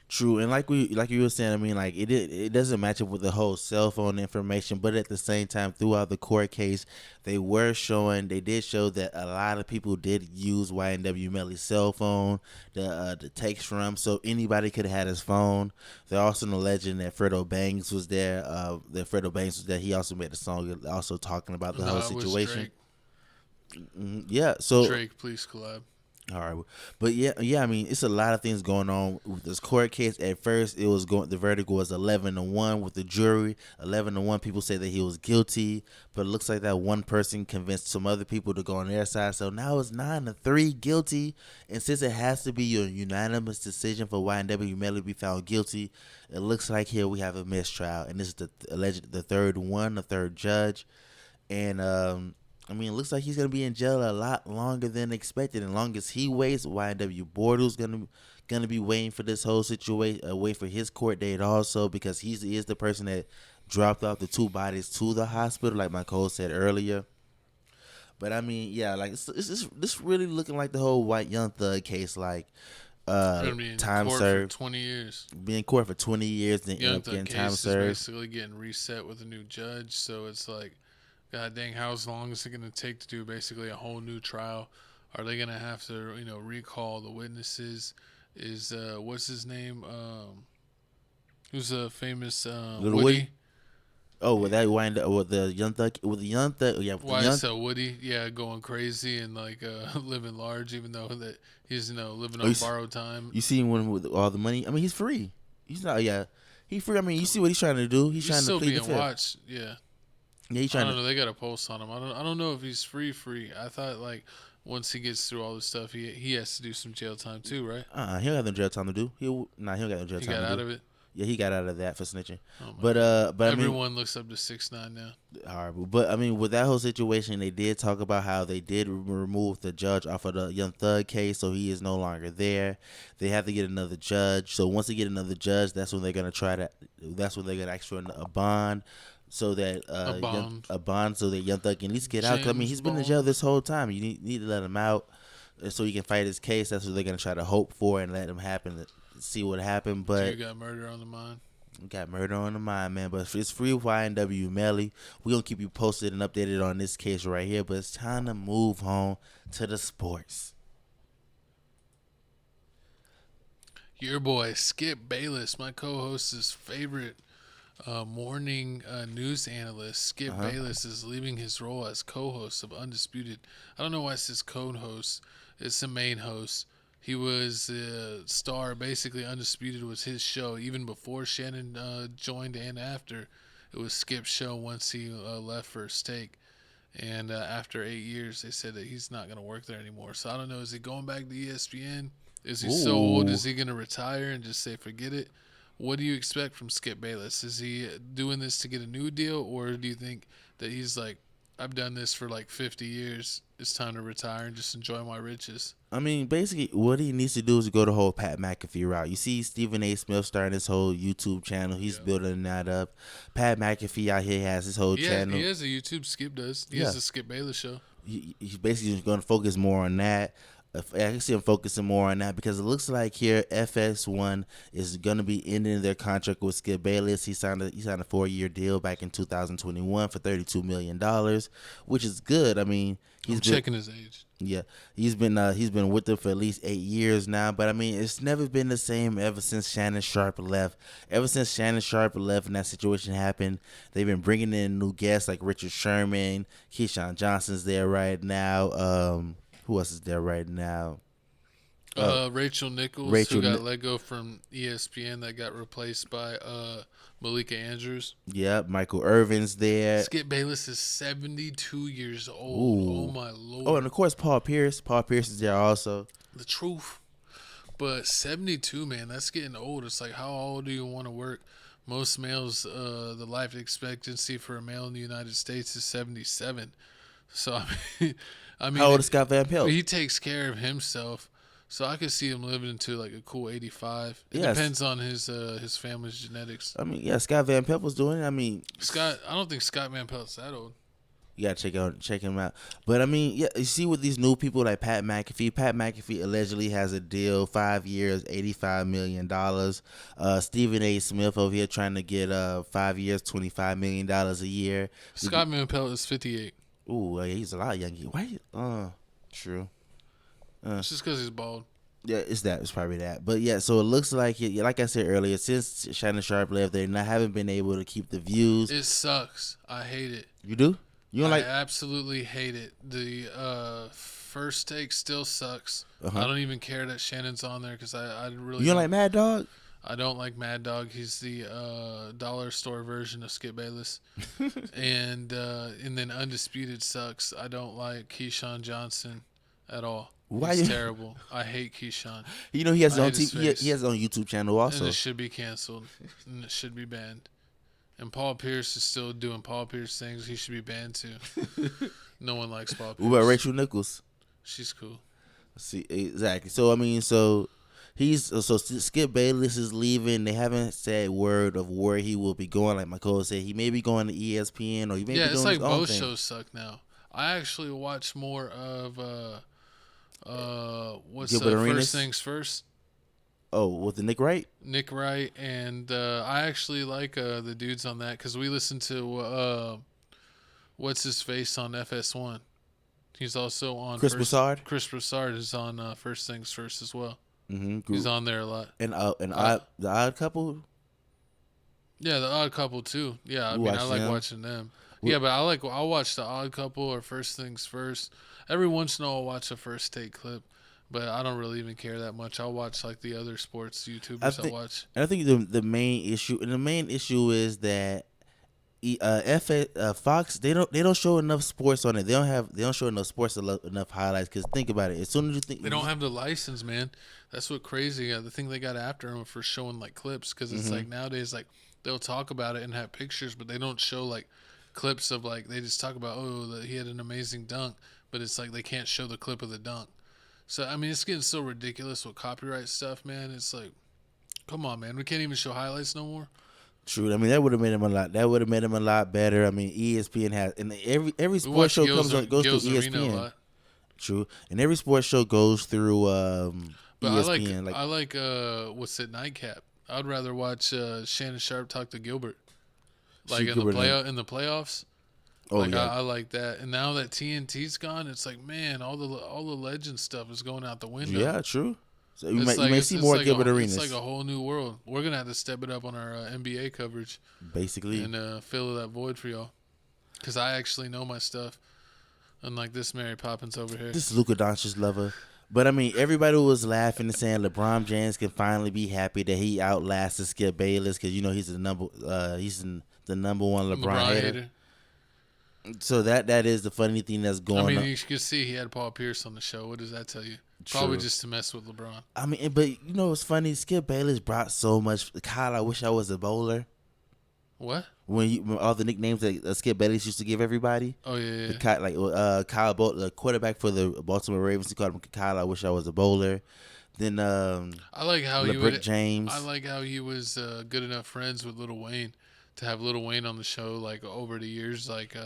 True, and like you were saying, I mean, like it doesn't match up with the whole cell phone information, but at the same time, throughout the court case, they did show that a lot of people did use YNW Melly's cell phone, the text from him, so anybody could have had his phone. They're also alleging that Fredo Bangs was there. He also made a song, also talking about the whole situation. Yeah, so Drake, please collab. All right, but yeah. I mean, it's a lot of things going on with this court case. At first, the verdict was 11-1 with the jury. 11-1, people say that he was guilty, but it looks like that one person convinced some other people to go on their side. So now it's 9-3 guilty. And since it has to be a unanimous decision for YNW Melly to be found guilty, it looks like here we have a mistrial, and this is the third judge, and I mean, it looks like he's gonna be in jail a lot longer than expected. And long as he waits, YNW Bordu's gonna be waiting for this whole situation, wait for his court date also, because he is the person that dropped off the two bodies to the hospital, like my co said earlier. But I mean, yeah, like this really looking like the whole White Young Thug case, like time served for 20 years. Be in court for 20 years, then Young end up Thug getting case time served. is basically getting reset with a new judge, so it's like, God dang, how long is it going to take to do basically a whole new trial? Are they going to have to, recall the witnesses? Is what's his name? Who's a famous Woody? Oh, with that wind with the Young Thug, yeah. Woody, yeah, going crazy and like living large, even though that he's living on borrowed time. You see him with all the money. I mean, he's free. He's not. Yeah, he's free. I mean, you see what he's trying to do. He's trying to plead the fifth. Watched, yeah. Yeah, I don't know. They got a pulse on him. I don't know if he's free. I thought like once he gets through all this stuff, he has to do some jail time too, right? He don't have no jail time to do. He don't got no jail time. He got out of it. Yeah, he got out of that for snitching. Oh, but everyone looks up to 6ix9ine now. Horrible. But I mean, with that whole situation, they did talk about how they did remove the judge off of the Young Thug case, so he is no longer there. They have to get another judge. So once they get another judge, that's when they're gonna ask for a bond. So that a bond, so that Young Thug can at least get out. 'Cause, I mean, he's been in jail this whole time. You need to let him out so he can fight his case. That's what they're gonna try to hope for and let him happen. See what happened. But you got murder on the mind. Got murder on the mind, man. But it's free YNW Melly. We're gonna keep you posted and updated on this case right here. But it's time to move on to the sports. Your boy Skip Bayless, my co-host's favorite morning news analyst, Skip Bayless, is leaving his role as co-host of Undisputed. I don't know why it says co-host. It's the main host. He was the star. Basically, Undisputed was his show. Even before Shannon joined and after, it was Skip's show once he left for Steak. And after 8 years, they said that he's not going to work there anymore. So I don't know. Is he going back to ESPN? Is he so old? Is he going to retire and just say, forget it? What do you expect from Skip Bayless? Is he doing this to get a new deal? Or do you think that he's like, I've done this for like 50 years. It's time to retire and just enjoy my riches? I mean, basically, what he needs to do is go the whole Pat McAfee route. You see Stephen A. Smith starting his whole YouTube channel. He's building that up. Pat McAfee out here has his whole channel. He has a YouTube. Skip does. He has a Skip Bayless show. He's basically going to focus more on that. I can see him focusing more on that because it looks like here FS1 is going to be ending their contract with Skip Bayless. He signed a 4-year deal back in 2021 for $32 million, which is good. I mean, I'm checking his age. Yeah, he's been with them for at least 8 years now. But I mean, it's never been the same ever since Shannon Sharpe left. Ever since Shannon Sharpe left and that situation happened, they've been bringing in new guests like Richard Sherman, Keyshawn Johnson's there right now. Who else is there right now? Rachel Nichols, who got let go from ESPN, that got replaced by Malika Andrews. Yeah, Michael Irvin's there. Skip Bayless is 72 years old. Ooh. Oh, my Lord. Oh, and of course, Paul Pierce. Paul Pierce is there also. The truth. But 72, man, that's getting old. It's like, how old do you want to work? Most males, the life expectancy for a male in the United States is 77. So, I mean, how old is Scott Van Pelt? He takes care of himself. So I could see him living into like a cool 85. It Yes. depends on his family's genetics. I mean, yeah, Scott Van Pelt was doing it. I mean, I don't think Scott Van Pelt's that old. You gotta check him out. But I mean, yeah, you see with these new people like Pat McAfee. Pat McAfee allegedly has a deal, 5 years, $85 million. Stephen A. Smith over here trying to get 5 years, $25 million a year. Scott Van Pelt is 58. Ooh, he's a lot younger. Why? True. It's just because he's bald. Yeah, it's probably that. But yeah, so it looks like like I said earlier, since Shannon Sharpe left, they haven't been able to keep the views. It sucks. I hate it. You do? You don't I like? absolutely hate it. The First Take still sucks. Uh-huh. I don't even care that Shannon's on there because I really. You don't like Mad Dog? I don't like Mad Dog. He's the dollar store version of Skip Bayless. and then Undisputed sucks. I don't like Keyshawn Johnson at all. Why? He's terrible. I hate Keyshawn. You know he has his own he has his own YouTube channel also. And it should be canceled. And it should be banned. And Paul Pierce is still doing Paul Pierce things. He should be banned too. No one likes Paul Pierce. What about Rachel Nichols? She's cool. See, exactly. So I mean, so Skip Bayless is leaving. They haven't said word of where he will be going. Like Michael said, he may be going to ESPN or he may be doing his own thing. both shows suck now. I actually watch more of First Things First. Oh, with the Nick Wright? Nick Wright, and I actually like the dudes on that because we listen to what's his face on FS1. He's also on Chris Broussard. Chris Broussard is on First Things First as well. Mm-hmm. He's on there a lot. And the Odd Couple. Yeah, the Odd Couple too. Yeah, I like watching them. Yeah, but I'll watch the Odd Couple or First Things First. Every once in a while I'll watch a First Take clip, but I don't really even care that much. I'll watch like the other sports YouTubers I watch. And I think the main issue is that Fox they don't show enough sports on it. They don't show enough sports enough highlights. Because think about it, as soon as you think they don't have the license, man. That's what crazy. The thing they got after them for showing like clips because it's like nowadays like they'll talk about it and have pictures, but they don't show like clips of like they just talk about he had an amazing dunk, but it's like they can't show the clip of the dunk. So I mean it's getting so ridiculous with copyright stuff, man. It's like, come on, man, we can't even show highlights no more. True. I mean that would have made him a lot. That would have made him a lot better. I mean ESPN has and every sports show goes through ESPN. True, and every sports show goes through but ESPN. I like what's it, Nightcap. I'd rather watch Shannon Sharpe talk to Gilbert. Like in the playoffs. Oh, like yeah. I like that. And now that TNT's gone, it's like, man, all the legend stuff is going out the window. Yeah, true. So you may see more Gilbert Arenas. It's like a whole new world. We're gonna have to step it up on our NBA coverage, basically, and fill that void for y'all. Because I actually know my stuff, unlike this Mary Poppins over here. This is Luka Doncic's lover. But I mean, everybody was laughing and saying LeBron James can finally be happy that he outlasted Skip Bayless because he's the number one LeBron hater. So that is the funny thing that's going on. I mean, you could see he had Paul Pierce on the show. What does that tell you? Probably just to mess with LeBron. I mean, but what's funny? Skip Bayless brought so much. Kyle, I wish I was a bowler. What? When all the nicknames that Skip Bayless used to give everybody. Oh yeah. Kyle, the quarterback for the Baltimore Ravens, he called him Kyle. I wish I was a bowler. Then I like how Bricc James. I like how he was good enough friends with Lil Wayne to have Lil Wayne on the show like over the years, like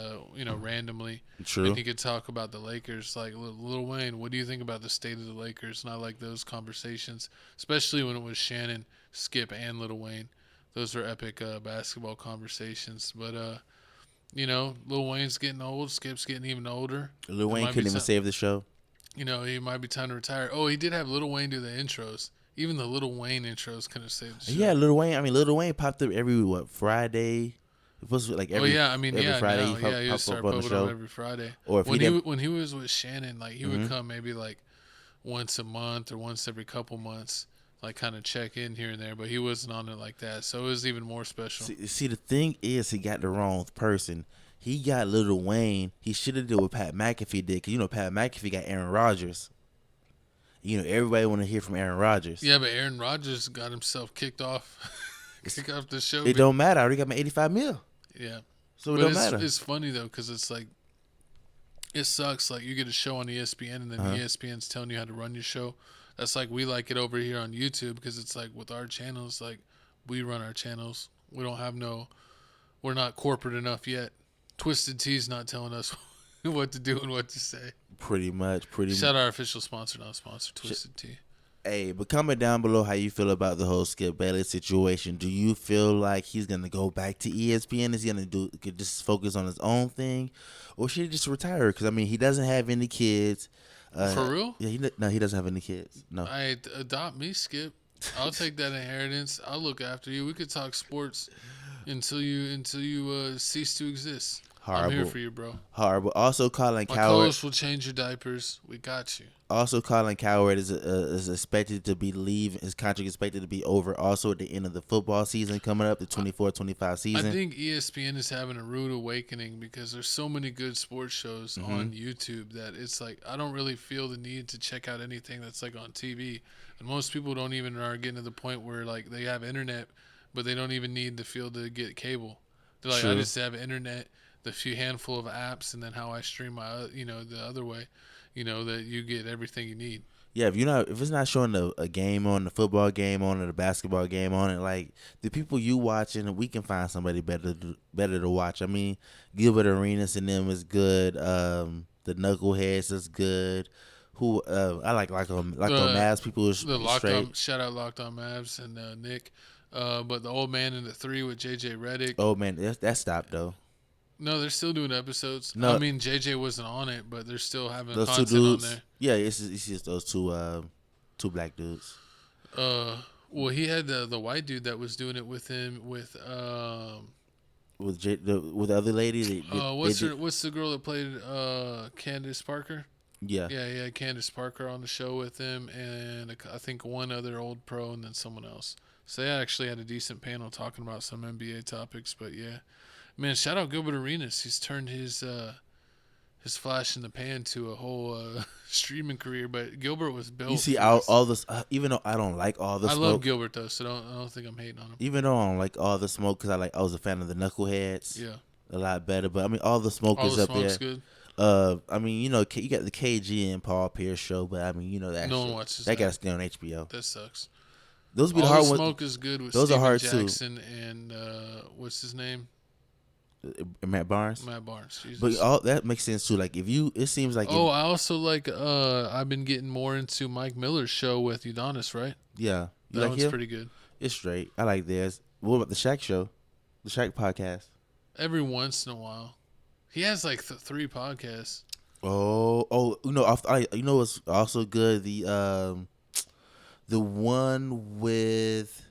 randomly. True. And he could talk about the Lakers, like Lil Wayne. What do you think about the state of the Lakers? And I like those conversations, especially when it was Shannon, Skip, and Lil Wayne. Those are epic basketball conversations. But, Lil Wayne's getting old. Skip's getting even older. Lil Wayne couldn't even save the show. He might be time to retire. Oh, he did have Lil Wayne do the intros. Even the Lil Wayne intros couldn't save the show. Yeah, Lil Wayne. I mean, Lil Wayne popped up every, Friday? It was like every, every Friday. He would start popping up every Friday. Or if when he was with Shannon, like he would come maybe like once a month or once every couple months. Like kind of check in here and there, but he wasn't on it like that, so it was even more special. See, the thing is, he got the wrong person. He got Lil Wayne. He should have did what Pat McAfee did, because Pat McAfee got Aaron Rodgers. Everybody want to hear from Aaron Rodgers. Yeah, but Aaron Rodgers got himself kicked off the show. It don't matter. I already got my $85 million. Yeah, so it don't matter. It's funny though, because it's like it sucks. Like you get a show on ESPN, and then ESPN's telling you how to run your show. That's like we like it over here on YouTube, because it's like with our channels, like we run our channels. We don't have we're not corporate enough yet. Twisted Tea's not telling us what to do and what to say. Pretty much. Shout out our official sponsor, not sponsor, Twisted Tea. Hey, but comment down below how you feel about the whole Skip Bayless situation. Do you feel like he's going to go back to ESPN? Is he going to just focus on his own thing? Or should he just retire? Because, I mean, he doesn't have any kids. For real? Yeah, he doesn't have any kids. No. Adopt me, Skip. I'll take that inheritance. I'll look after you. We could talk sports until you cease to exist. Horrible. I'm here for you, bro. Horrible. Also, Colin Cowherd. My co-host will change your diapers. We got you. Also, Colin Cowherd is expected to be leaving. His contract is expected to be over also at the end of the football season coming up, the 24-25 season. I think ESPN is having a rude awakening because there's so many good sports shows on YouTube that it's like I don't really feel the need to check out anything that's like on TV. And most people don't even are getting to the point where like they have internet, but they don't even need to get cable. They're like, I just have internet, the few handful of apps, and then how I stream my, the other way, that you get everything you need. Yeah, if it's not showing a game on, the football game on, or the basketball game on it, like the people you watching, we can find somebody better to watch. I mean, Gilbert Arenas and them is good. The Knuckleheads is good. Who I like on Mavs people is straight. Shout out Locked On Mavs and Nick. But the Old Man and the Three with JJ Redick. Oh man, that stopped though. No, they're still doing episodes. No. I mean, JJ wasn't on it, but they're still having those content two dudes, on there. Yeah, it's just those two black dudes. Well, he had the white dude that was doing it with him with the other lady. What's the girl that played Candace Parker? Yeah. Yeah, Candace Parker on the show with him, and I think one other old pro, and then someone else. So they actually had a decent panel talking about some NBA topics, but yeah. Man, shout out Gilbert Arenas. He's turned his flash in the pan to a whole streaming career. But Gilbert was built. You see, all this. Even though I don't like all the smoke, I love Gilbert though, so I don't think I'm hating on him. Even though I don't like all the smoke, because I was a fan of the Knuckleheads. Yeah, a lot better. But I mean, all the smoke is up there. Good. I mean, you got the KG and Paul Pierce show, but I mean, that no shit, one watches that. Got to stay on HBO. That sucks. Those be the hard ones. Smoke is good with those Steven are hard Jackson too. And what's his name? Matt Barnes. Jesus. But all that makes sense too. Like it seems like. I also like. I've been getting more into Mike Miller's show with Udonis, right? Yeah, that one's pretty good. It's straight. I like theirs. What about the Shaq show? The Shaq podcast. Every once in a while, he has like 3 podcasts. Oh! What's also good? The one with,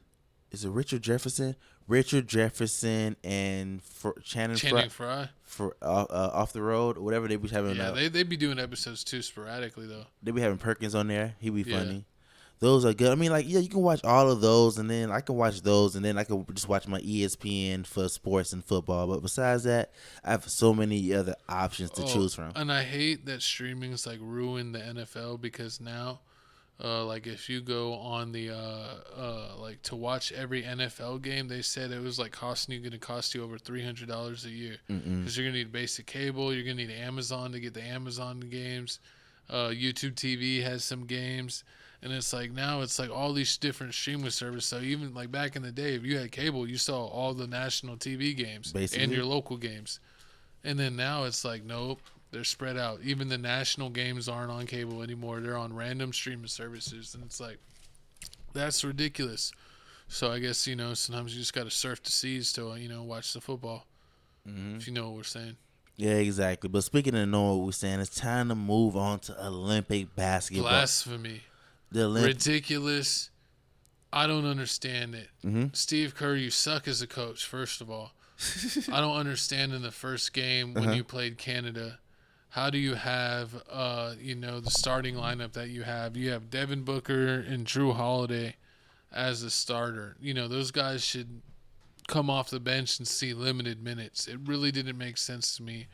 is it Richard Jefferson? Richard Jefferson and Channing Frye. for off the road, or whatever they be having. Yeah, they be doing episodes too sporadically though. They be having Perkins on there. He be Yeah. funny. Those are good. I mean, like, yeah, you can watch all of those, and then I can watch those, and then I can just watch my ESPN for sports and football. But besides that, I have so many other options to choose from. And I hate that streaming's like ruined the NFL because now, like if you go on the like to watch every NFL game, they said it was like going to cost you over $300 a year because you're gonna need basic cable, you're gonna need Amazon to get the Amazon games, YouTube TV has some games. And it's like now it's like all these different streaming services. So even like back in the day, if you had cable, you saw all the national TV games Basically. and your local games. And then now it's like, nope, they're spread out. Even the national games aren't on cable anymore. They're on random streaming services. And it's like, that's ridiculous. So I guess, sometimes you just got to surf the seas to, watch the football. If you know what we're saying. Yeah, exactly. But speaking of knowing what we're saying, it's time to move on to Olympic basketball. Blasphemy. Ridiculous. I don't understand it. Steve Kerr, you suck as a coach, first of all. I don't understand in the first game when you played Canada, how do you have, the starting lineup that you have? You have Devin Booker and Drew Holiday as the starter. Those guys should come off the bench and see limited minutes. It really didn't make sense to me.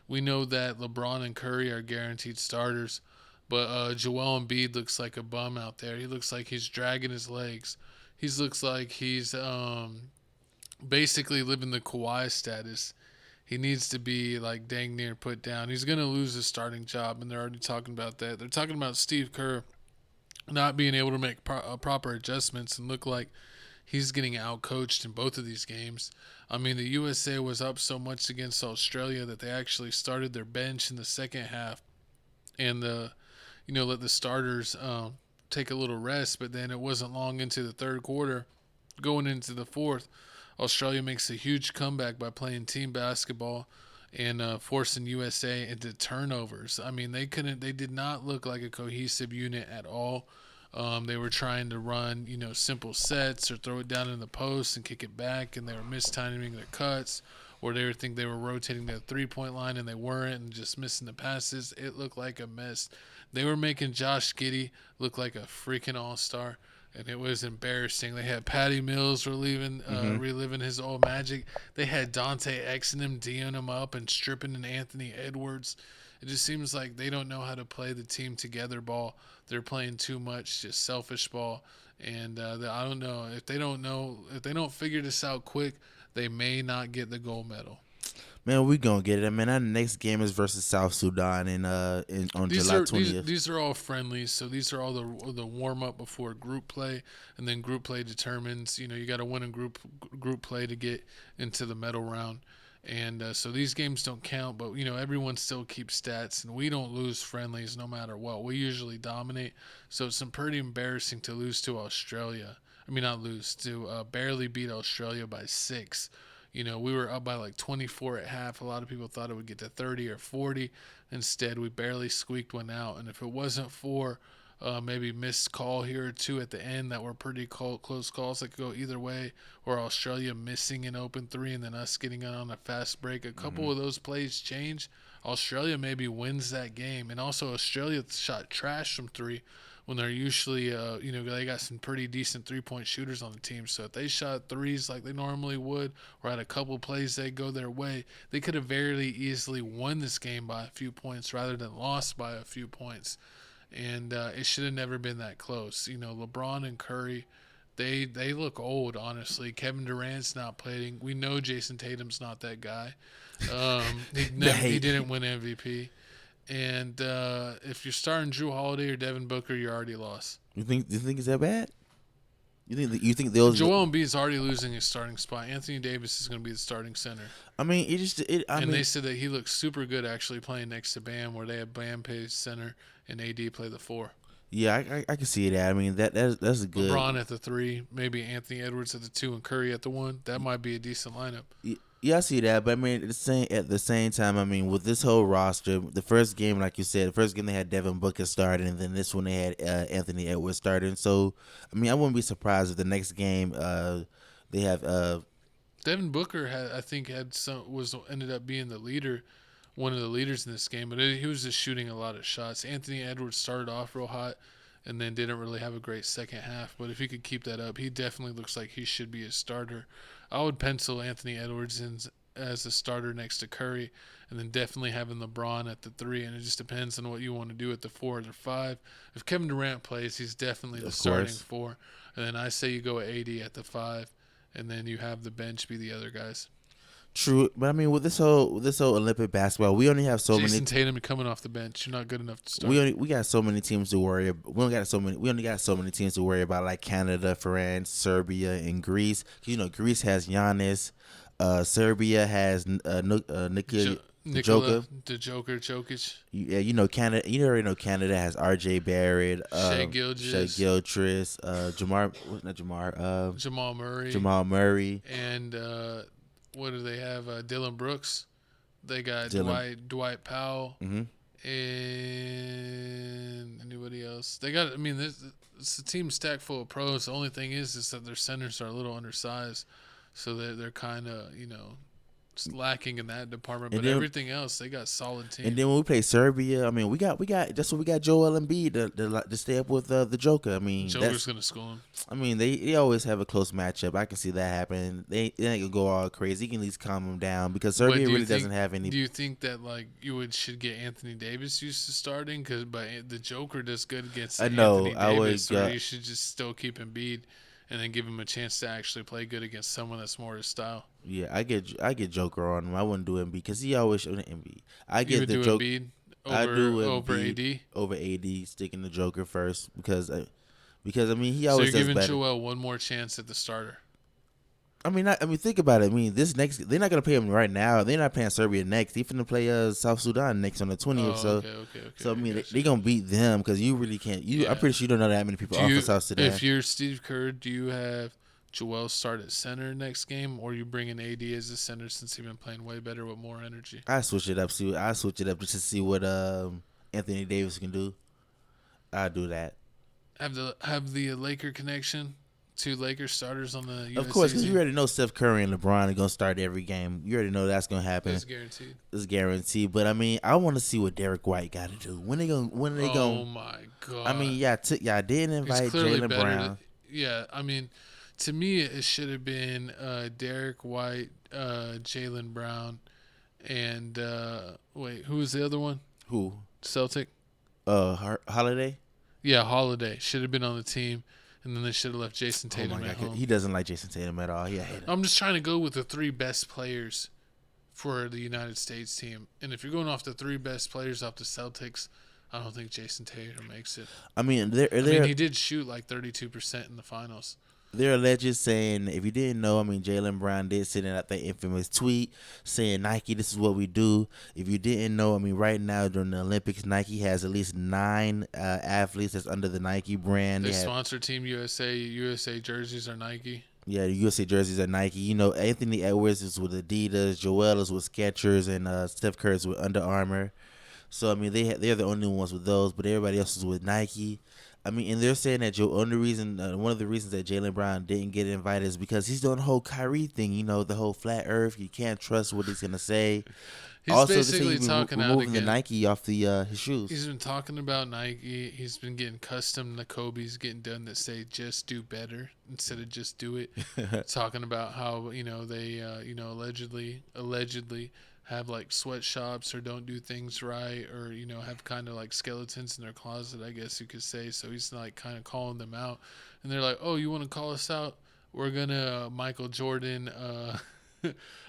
We know that LeBron and Curry are guaranteed starters. But Joel Embiid looks like a bum out there. He looks like he's dragging his legs. He looks like he's basically living the Kawhi status. He needs to be like dang near put down. He's going to lose his starting job, and they're already talking about that. They're talking about Steve Kerr not being able to make proper adjustments and look like he's getting outcoached in both of these games. I mean, the USA was up so much against Australia that they actually started their bench in the second half. And let the starters take a little rest, but then it wasn't long into the third quarter, going into the fourth, Australia makes a huge comeback by playing team basketball and forcing USA into turnovers. I mean, they did not look like a cohesive unit at all. They were trying to run, simple sets or throw it down in the post and kick it back, and they were mistiming their cuts, or they were rotating their three-point line and they weren't, and just missing the passes. It looked like a mess. They were making Josh Giddey look like a freaking all-star, and it was embarrassing. They had Patty Mills reliving his old magic. They had Dante X and him D'ing him up and stripping in Anthony Edwards. It just seems like they don't know how to play the team together ball. They're playing too much just selfish ball, and I don't know if they don't figure this out quick, they may not get the gold medal. Man, we gonna get it. Man, our next game is versus South Sudan on July 20th. These are all friendlies, so these are all the warm up before group play, and then group play determines. You got to win a group play to get into the medal round, and so these games don't count. But everyone still keeps stats, and we don't lose friendlies no matter what. We usually dominate, so it's pretty embarrassing to lose to Australia. I mean, not lose to barely beat Australia by 6. We were up by like 24 at half. A lot of people thought it would get to 30 or 40. Instead, we barely squeaked one out. And if it wasn't for maybe missed call here or two at the end that were pretty close calls that could go either way, or Australia missing an open three and then us getting it on a fast break, a couple of those plays change, Australia maybe wins that game. And also Australia shot trash from 3 when they're usually, they got some pretty decent three-point shooters on the team. So if they shot threes like they normally would, or had a couple plays they go their way, they could have very easily won this game by a few points rather than lost by a few points. And it should have never been that close. LeBron and Curry, they look old, honestly. Kevin Durant's not playing. We know Jason Tatum's not that guy. He didn't win MVP. And if you're starting Drew Holiday or Devin Booker, you're already lost. You think it's that bad? You think those? Joel Embiid's already losing his starting spot. Anthony Davis is going to be the starting center. I mean, they said that he looks super good actually playing next to Bam, where they have Bam play center and AD play the 4. Yeah, I can see that. I mean, that's a good. LeBron at the 3, maybe Anthony Edwards at the 2, and Curry at the 1. That might be a decent lineup. Yeah, I see that, but I mean, at the same time, I mean, with this whole roster, the first game, like you said, they had Devin Booker starting, and then this one they had Anthony Edwards starting. So, I mean, I wouldn't be surprised if the next game they have Devin Booker ended up being the leader, one of the leaders in this game, but he was just shooting a lot of shots. Anthony Edwards started off real hot and then didn't really have a great second half. But if he could keep that up, he definitely looks like he should be a starter. I would pencil Anthony Edwards in as a starter next to Curry, and then definitely having LeBron at the 3. And it just depends on what you want to do at the 4 or the 5. If Kevin Durant plays, he's definitely the starting 4. And then I say you go with AD at the 5, and then you have the bench be the other guys. True, but I mean, with this whole Olympic basketball, we only have so many. Jason Tatum coming off the bench, you're not good enough to start. We got so many teams to worry. We only got so many teams to worry about, like Canada, France, Serbia, and Greece. You know, Greece has Giannis. Serbia has Nikola Jokic. Yeah, you know Canada. You already know Canada has R.J. Barrett, Shai Gilgeous, Jamal Murray, and what do they have? Dillon Brooks. They got Dwight Powell, and anybody else. They got. I mean, it's a team stacked full of pros. The only thing is that their centers are a little undersized, so they're kind of lacking in that department. But everything else, they got solid team. And then when we play Serbia, I mean, we got that's what we got Joel Embiid to stay up with the Joker. I mean, Joker's gonna school him. I mean, they always have a close matchup. I can see that happening. They ain't gonna go all crazy. You can at least calm them down because Serbia really doesn't have any. Do you think that should get Anthony Davis used to starting? But the Joker does good against Anthony Davis, or you should just still keep Embiid and then give him a chance to actually play good against someone that's more his style. Yeah, I get Joker on him. I wouldn't do Embiid because he always showed Embiid. I get the Joker over AD. Over AD, sticking the Joker first because I mean he always. So you're does giving better. Joel one more chance at the starter. I mean, think about it. I mean, they're not gonna pay him right now. They're not paying Serbia next. They're finna play South Sudan next on the 20th. Okay. So I mean, they're gonna beat them because you really can't. I'm pretty sure you don't know that many people off of South Sudan. If you're Steve Kerr, do you have Joel start at center next game, or you bring in AD as a center since he's been playing way better with more energy? I switch it up. Just to see what Anthony Davis can do. I do that. Have the Laker connection. 2 Lakers starters on the USA Of course, because team. you already know Steph Curry and LeBron are going to start every game. You already know that's going to happen. It's guaranteed. But, I mean, I want to see what Derek White got to do. When they going? Oh, my God. I mean, y'all didn't invite Jaylen Brown. I mean, to me, it should have been Derek White, Jaylen Brown, and who was the other one? Who? Celtic? Holiday? Yeah, Holiday. Should have been on the team. And then they should have left Jason Tatum at home. He doesn't like Jason Tatum at all. Yeah, I'm just trying to go with the 3 best players for the United States team. And if you're going off the 3 best players off the Celtics, I don't think Jason Tatum makes it. I mean, he did shoot like 32% in the finals. They're alleged saying, if you didn't know, I mean, Jaylen Brown did send out that infamous tweet saying, Nike, this is what we do. If you didn't know, I mean, right now during the Olympics, Nike has at least 9 athletes that's under the Nike brand. They sponsor Team USA. USA jerseys are Nike. Yeah, the USA jerseys are Nike. You know, Anthony Edwards is with Adidas, Joel is with Skechers, and Steph Curry is with Under Armour. So, I mean, they're the only ones with those, but everybody else is with Nike. I mean, and they're saying that one of the reasons that Jaylen Brown didn't get invited is because he's doing the whole Kyrie thing, you know, the whole flat earth. You can't trust what he's going to say. He's also, basically talking out again. The Nike off his shoes. He's been talking about Nike. He's been getting custom Kobe's getting done that say just do better instead of just do it. Talking about how, they, allegedly have like sweatshops or don't do things right, or have kind of like skeletons in their closet, I guess you could say. So he's like kind of calling them out, and they're like, oh, you want to call us out? We're gonna Michael Jordan,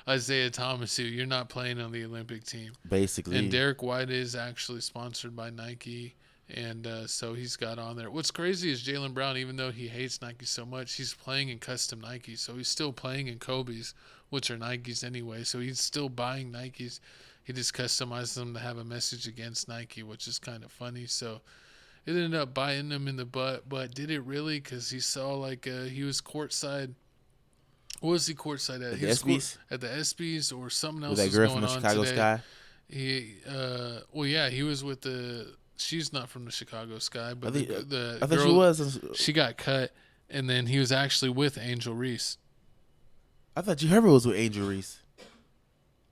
Isaiah Thomas you. You're not playing on the Olympic team, basically. And Derek White is actually sponsored by Nike, and so he's got on there. What's crazy is Jaylen Brown, even though he hates Nike so much, he's playing in custom Nike, so he's still playing in Kobe's, which are Nikes anyway. So he's still buying Nikes. He just customized them to have a message against Nike, which is kind of funny. So it ended up biting him in the butt. But did it really? Because he saw he was courtside. What was he courtside at? At the ESPYs? At the ESPYs or something else. With that girl from the Chicago Sky? He was with she's not from the Chicago Sky, but the I girl, thought she was. She got cut, and then he was actually with Angel Reese. I thought you heard it was with Angel Reese.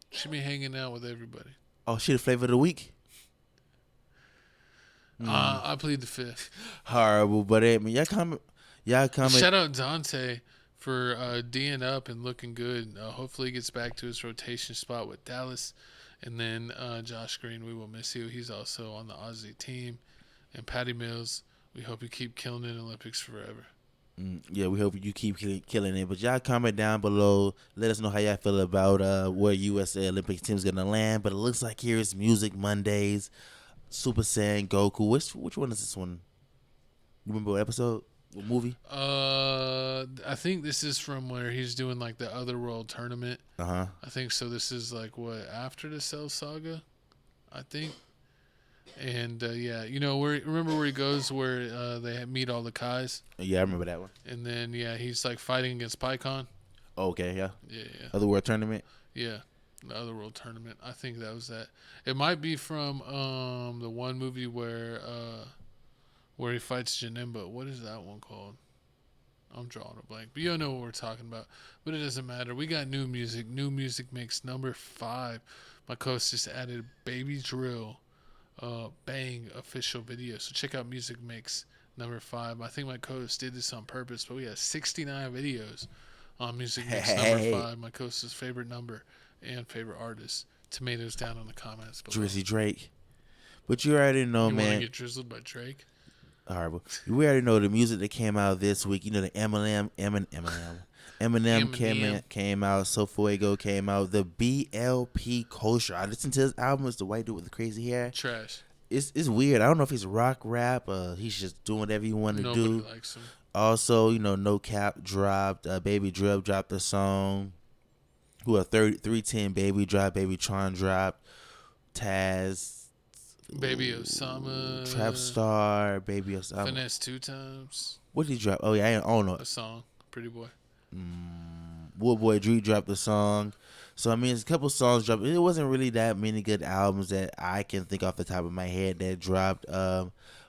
She be hanging out with everybody. Oh, she the flavor of the week? I plead the fifth. Horrible, but I mean, y'all comment. Shout out Dante for D'ing up and looking good. Hopefully he gets back to his rotation spot with Dallas. And then Josh Green, we will miss you. He's also on the Aussie team. And Patty Mills, we hope you keep killing it in Olympics forever. Yeah, we hope you keep killing it. But y'all comment down below. Let us know how y'all feel about where USA Olympic team is going to land. But it looks like here is Music Mondays. Super Saiyan Goku. Which one is this one? You remember what episode? What movie? I think this is from where he's doing like the Otherworld tournament. I think so. This is like what, after the Cell Saga, I think. And yeah, remember where he goes where they meet all the Kais? Yeah, I remember that one. And then yeah, he's like fighting against PyCon. Okay, yeah. Yeah. Otherworld tournament. Yeah. The Otherworld tournament. I think that was that. It might be from the one movie where he fights Janemba. What is that one called? I'm drawing a blank. But you don't know what we're talking about. But it doesn't matter. We got new music. New music makes number 5. My co-host just added Baby Drill Bang official video. So check out Music Mix number 5. I think my co-host did this on purpose, but we have 69 videos on Music Mix number 5. My co-host's favorite number and favorite artist. Tomatoes down in the comments below. Drizzy Drake. But you already know, you man. Want to get drizzled by Drake? Horrible. We already know the music that came out this week. You know, the Eminem came out. So Fuego came out. The BLP Kosher. I listened to his album. It's the white dude with the crazy hair. Trash. It's weird. I don't know if he's rock rap. He's just doing whatever he want to do. Nobody likes him. Also, No Cap dropped. Baby Drip dropped the song. Who a 310 Baby dropped. Baby Tron dropped. Taz. Baby Osama. Trap Star. Baby Osama. Finesse 2 times. What did he drop? Oh, yeah, I don't know. A song. Pretty Boy. Woodboy Drew dropped the song. So, I mean, it's a couple songs dropped. It wasn't really that many good albums that I can think off the top of my head that dropped.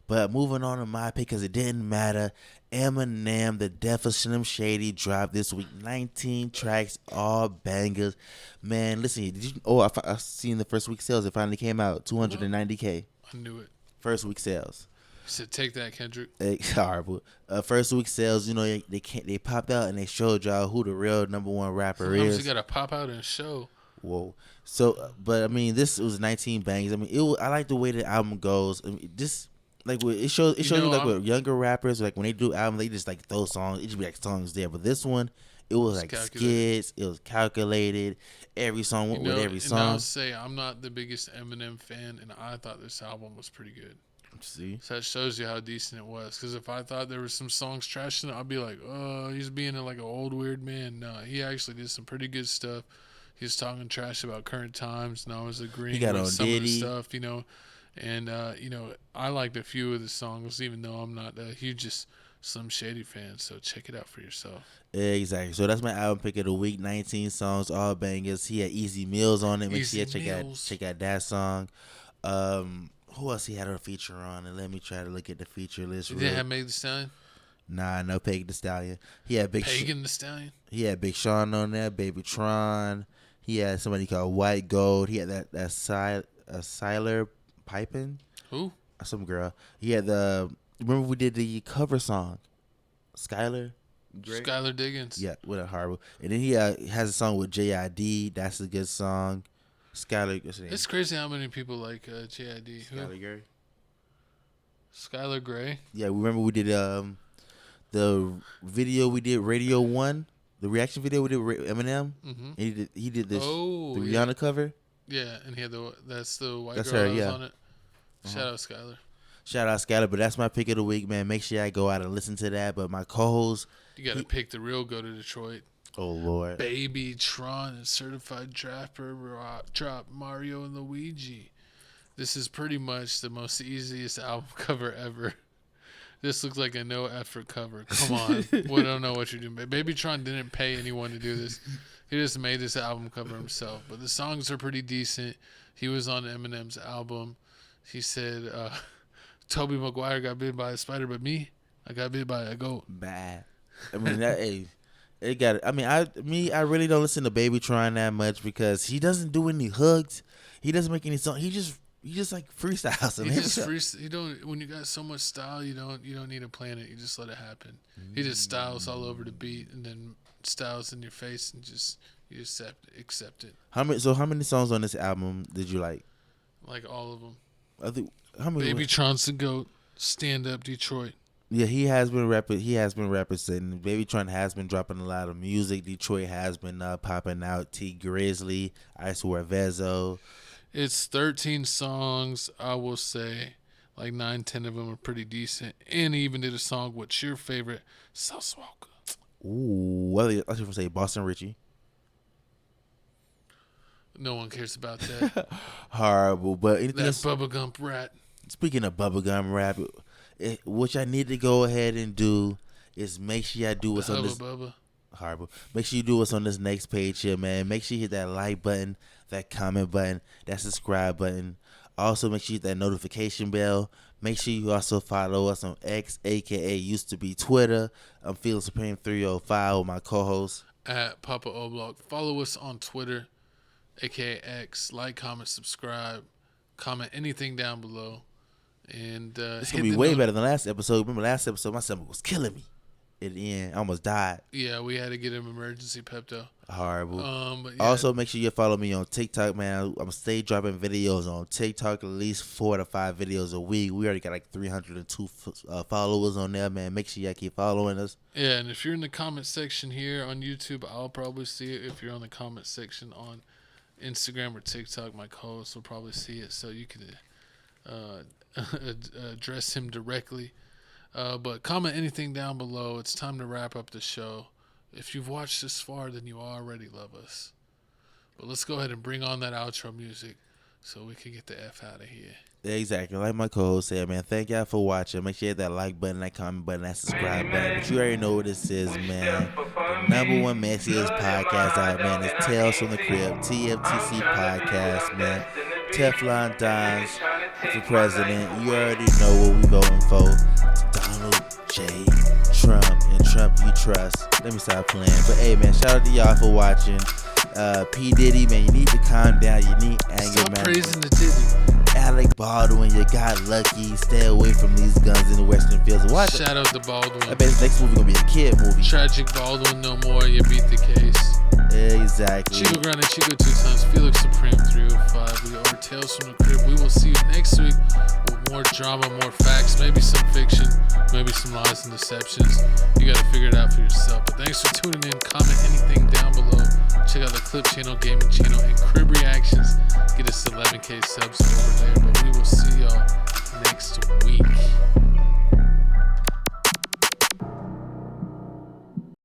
But moving on to my pick, because it didn't matter, Eminem, The Death of Slim Shady, dropped this week. 19 tracks, all bangers. Man, listen, did you? Oh, I seen the first week sales. It finally came out, 290K. I knew it. First week sales. He said, "Take that, Kendrick." Horrible. First week sales. They popped out and they showed y'all who the real #1 rapper is. You gotta pop out and show. Whoa. So, but I mean, this was 19 bangs. I mean, I like the way the album goes. I mean, this. Like it shows you like with younger rappers, like when they do albums, they just like throw songs. It just be like songs there. But this one, it was like skits. It was calculated. Every song went with every song. And I'll say I'm not the biggest Eminem fan, and I thought this album was pretty good. See, so that shows you how decent it was. Because if I thought there was some songs trashing it, I'd be like, oh, he's being like an old weird man. No, he actually did some pretty good stuff. He's talking trash about current times, and I was agreeing with some of the stuff, And, I liked a few of the songs, even though I'm not a huge Slim Shady fan. So check it out for yourself. Exactly. So that's my album pick of the week. 19 songs, all bangers. He had Easy Meals on it. Make sure you check out that song. Who else he had a feature on? And let me try to look at the feature list. Did they have Meg Thee Stallion? Nah, no Peg Thee Stallion. He had Pagan Thee Stallion? He had Big Sean on there, Baby Tron. He had somebody called White Gold. He had that Siler Piping. Who? Some girl. He had remember we did the cover song, Skylar Diggins. Yeah, what a horrible. And then he has a song with JID. That's a good song. Skylar. It's crazy how many people like JID. Skylar Gray. Skylar Gray. Yeah, remember we did the video we did Radio 1, the reaction video we did with Eminem. Mm-hmm. And he did this the Rihanna cover. Yeah, and he had that's the white that's girl her, that was on it. Shout out Skylar. Shout out Skylar, but that's my pick of the week, man. Make sure I go out and listen to that. But my co-host, you got to pick the real Go to Detroit. Oh Lord, Baby Tron and Certified Trapper drop Mario and Luigi. This is pretty much the most easiest album cover ever. This looks like a no effort cover. Come on, we don't know what you're doing. Baby Tron didn't pay anyone to do this. He just made this album cover himself. But the songs are pretty decent. He was on Eminem's album. He said, Tobey Maguire got bit by a spider, but me, I got bit by a goat. Bad. I mean, that It got it. I mean, I really don't listen to Baby Tron that much because he doesn't do any hooks. He doesn't make any songs. He just like freestyles. You don't. When you got so much style, you don't need to plan it. You just let it happen. He just styles all over the beat and then styles in your face and you just accept it. How many songs on this album did you like? Like all of them. I think how many? Baby Tron's the GOAT. Stand Up Detroit. Yeah, he has been representing. Baby Tron has been dropping a lot of music. Detroit has been popping out. T Grizzly, I Swear Vezo. It's 13 songs. I will say like 9-10 of them are pretty decent. And he even did a song. What's your favorite? South Walker. Ooh, I was going to say Boston Richie. No one cares about that. Horrible, but anything that bubblegum rat. Speaking of bubblegum rap, what I need to go ahead and do is make sure I do what's on this. Horrible. Make sure you do what's on this next page here, man. Make sure you hit that like button, that comment button, that subscribe button. Also, make sure you hit that notification bell. Make sure you also follow us on X, aka used to be Twitter. I'm Feeling Supreme 305 with my co-host at Papa O'Block. Follow us on Twitter, aka X. Like, comment, subscribe, comment anything down below. And it's gonna be way better than last episode. Remember last episode, my stomach was killing me. At the end, I almost died. Yeah, we had to get him emergency Pepto. Horrible. But yeah. Also, make sure you follow me on TikTok, man. I'm stay dropping videos on TikTok, at least 4 to 5 videos a week. We already got like 302 followers on there, man. Make sure y'all keep following us. Yeah, and if you're in the comment section here on YouTube, I'll probably see it. If you're on the comment section on Instagram or TikTok, my co-host will probably see it, so you can address him directly. But comment anything down below. It's time to wrap up the show. If you've watched this far, then you already love us. But let's go ahead and bring on that outro music so we can get the F out of here. Yeah, exactly. Like my co-host said, man, thank y'all for watching. Make sure you hit that like button, that comment button, that subscribe button. But you already know what this is, man. The #1 messiest podcast out, man. It's Tales from the Crib, TFTC podcast, man. Teflon Dons for president. You already know what we going for. Donald J. Trump and Trump you trust. Let me stop playing. But hey, man, shout out to y'all for watching. P. Diddy, man, you need to calm down. You need anger, stop man. Praising the Diddy. Alec Baldwin, you got lucky. Stay away from these guns in the Western Fields. Watch. Shout out to Baldwin. I bet this next movie gonna be a kid movie. Tragic Baldwin, no more. You beat the case. Exactly. Chico Grande, Chico 2 times. Felix Supreme 305. We are Tales from the Crib. We will see you next week with more drama, more facts, maybe some fiction, maybe some lies and deceptions. You got to figure it out for yourself. But thanks for tuning in. Comment anything down below. Check out the Clip Channel, Gaming Channel, and Crib Reactions. Get us 11K subs over there. But we will see y'all next week.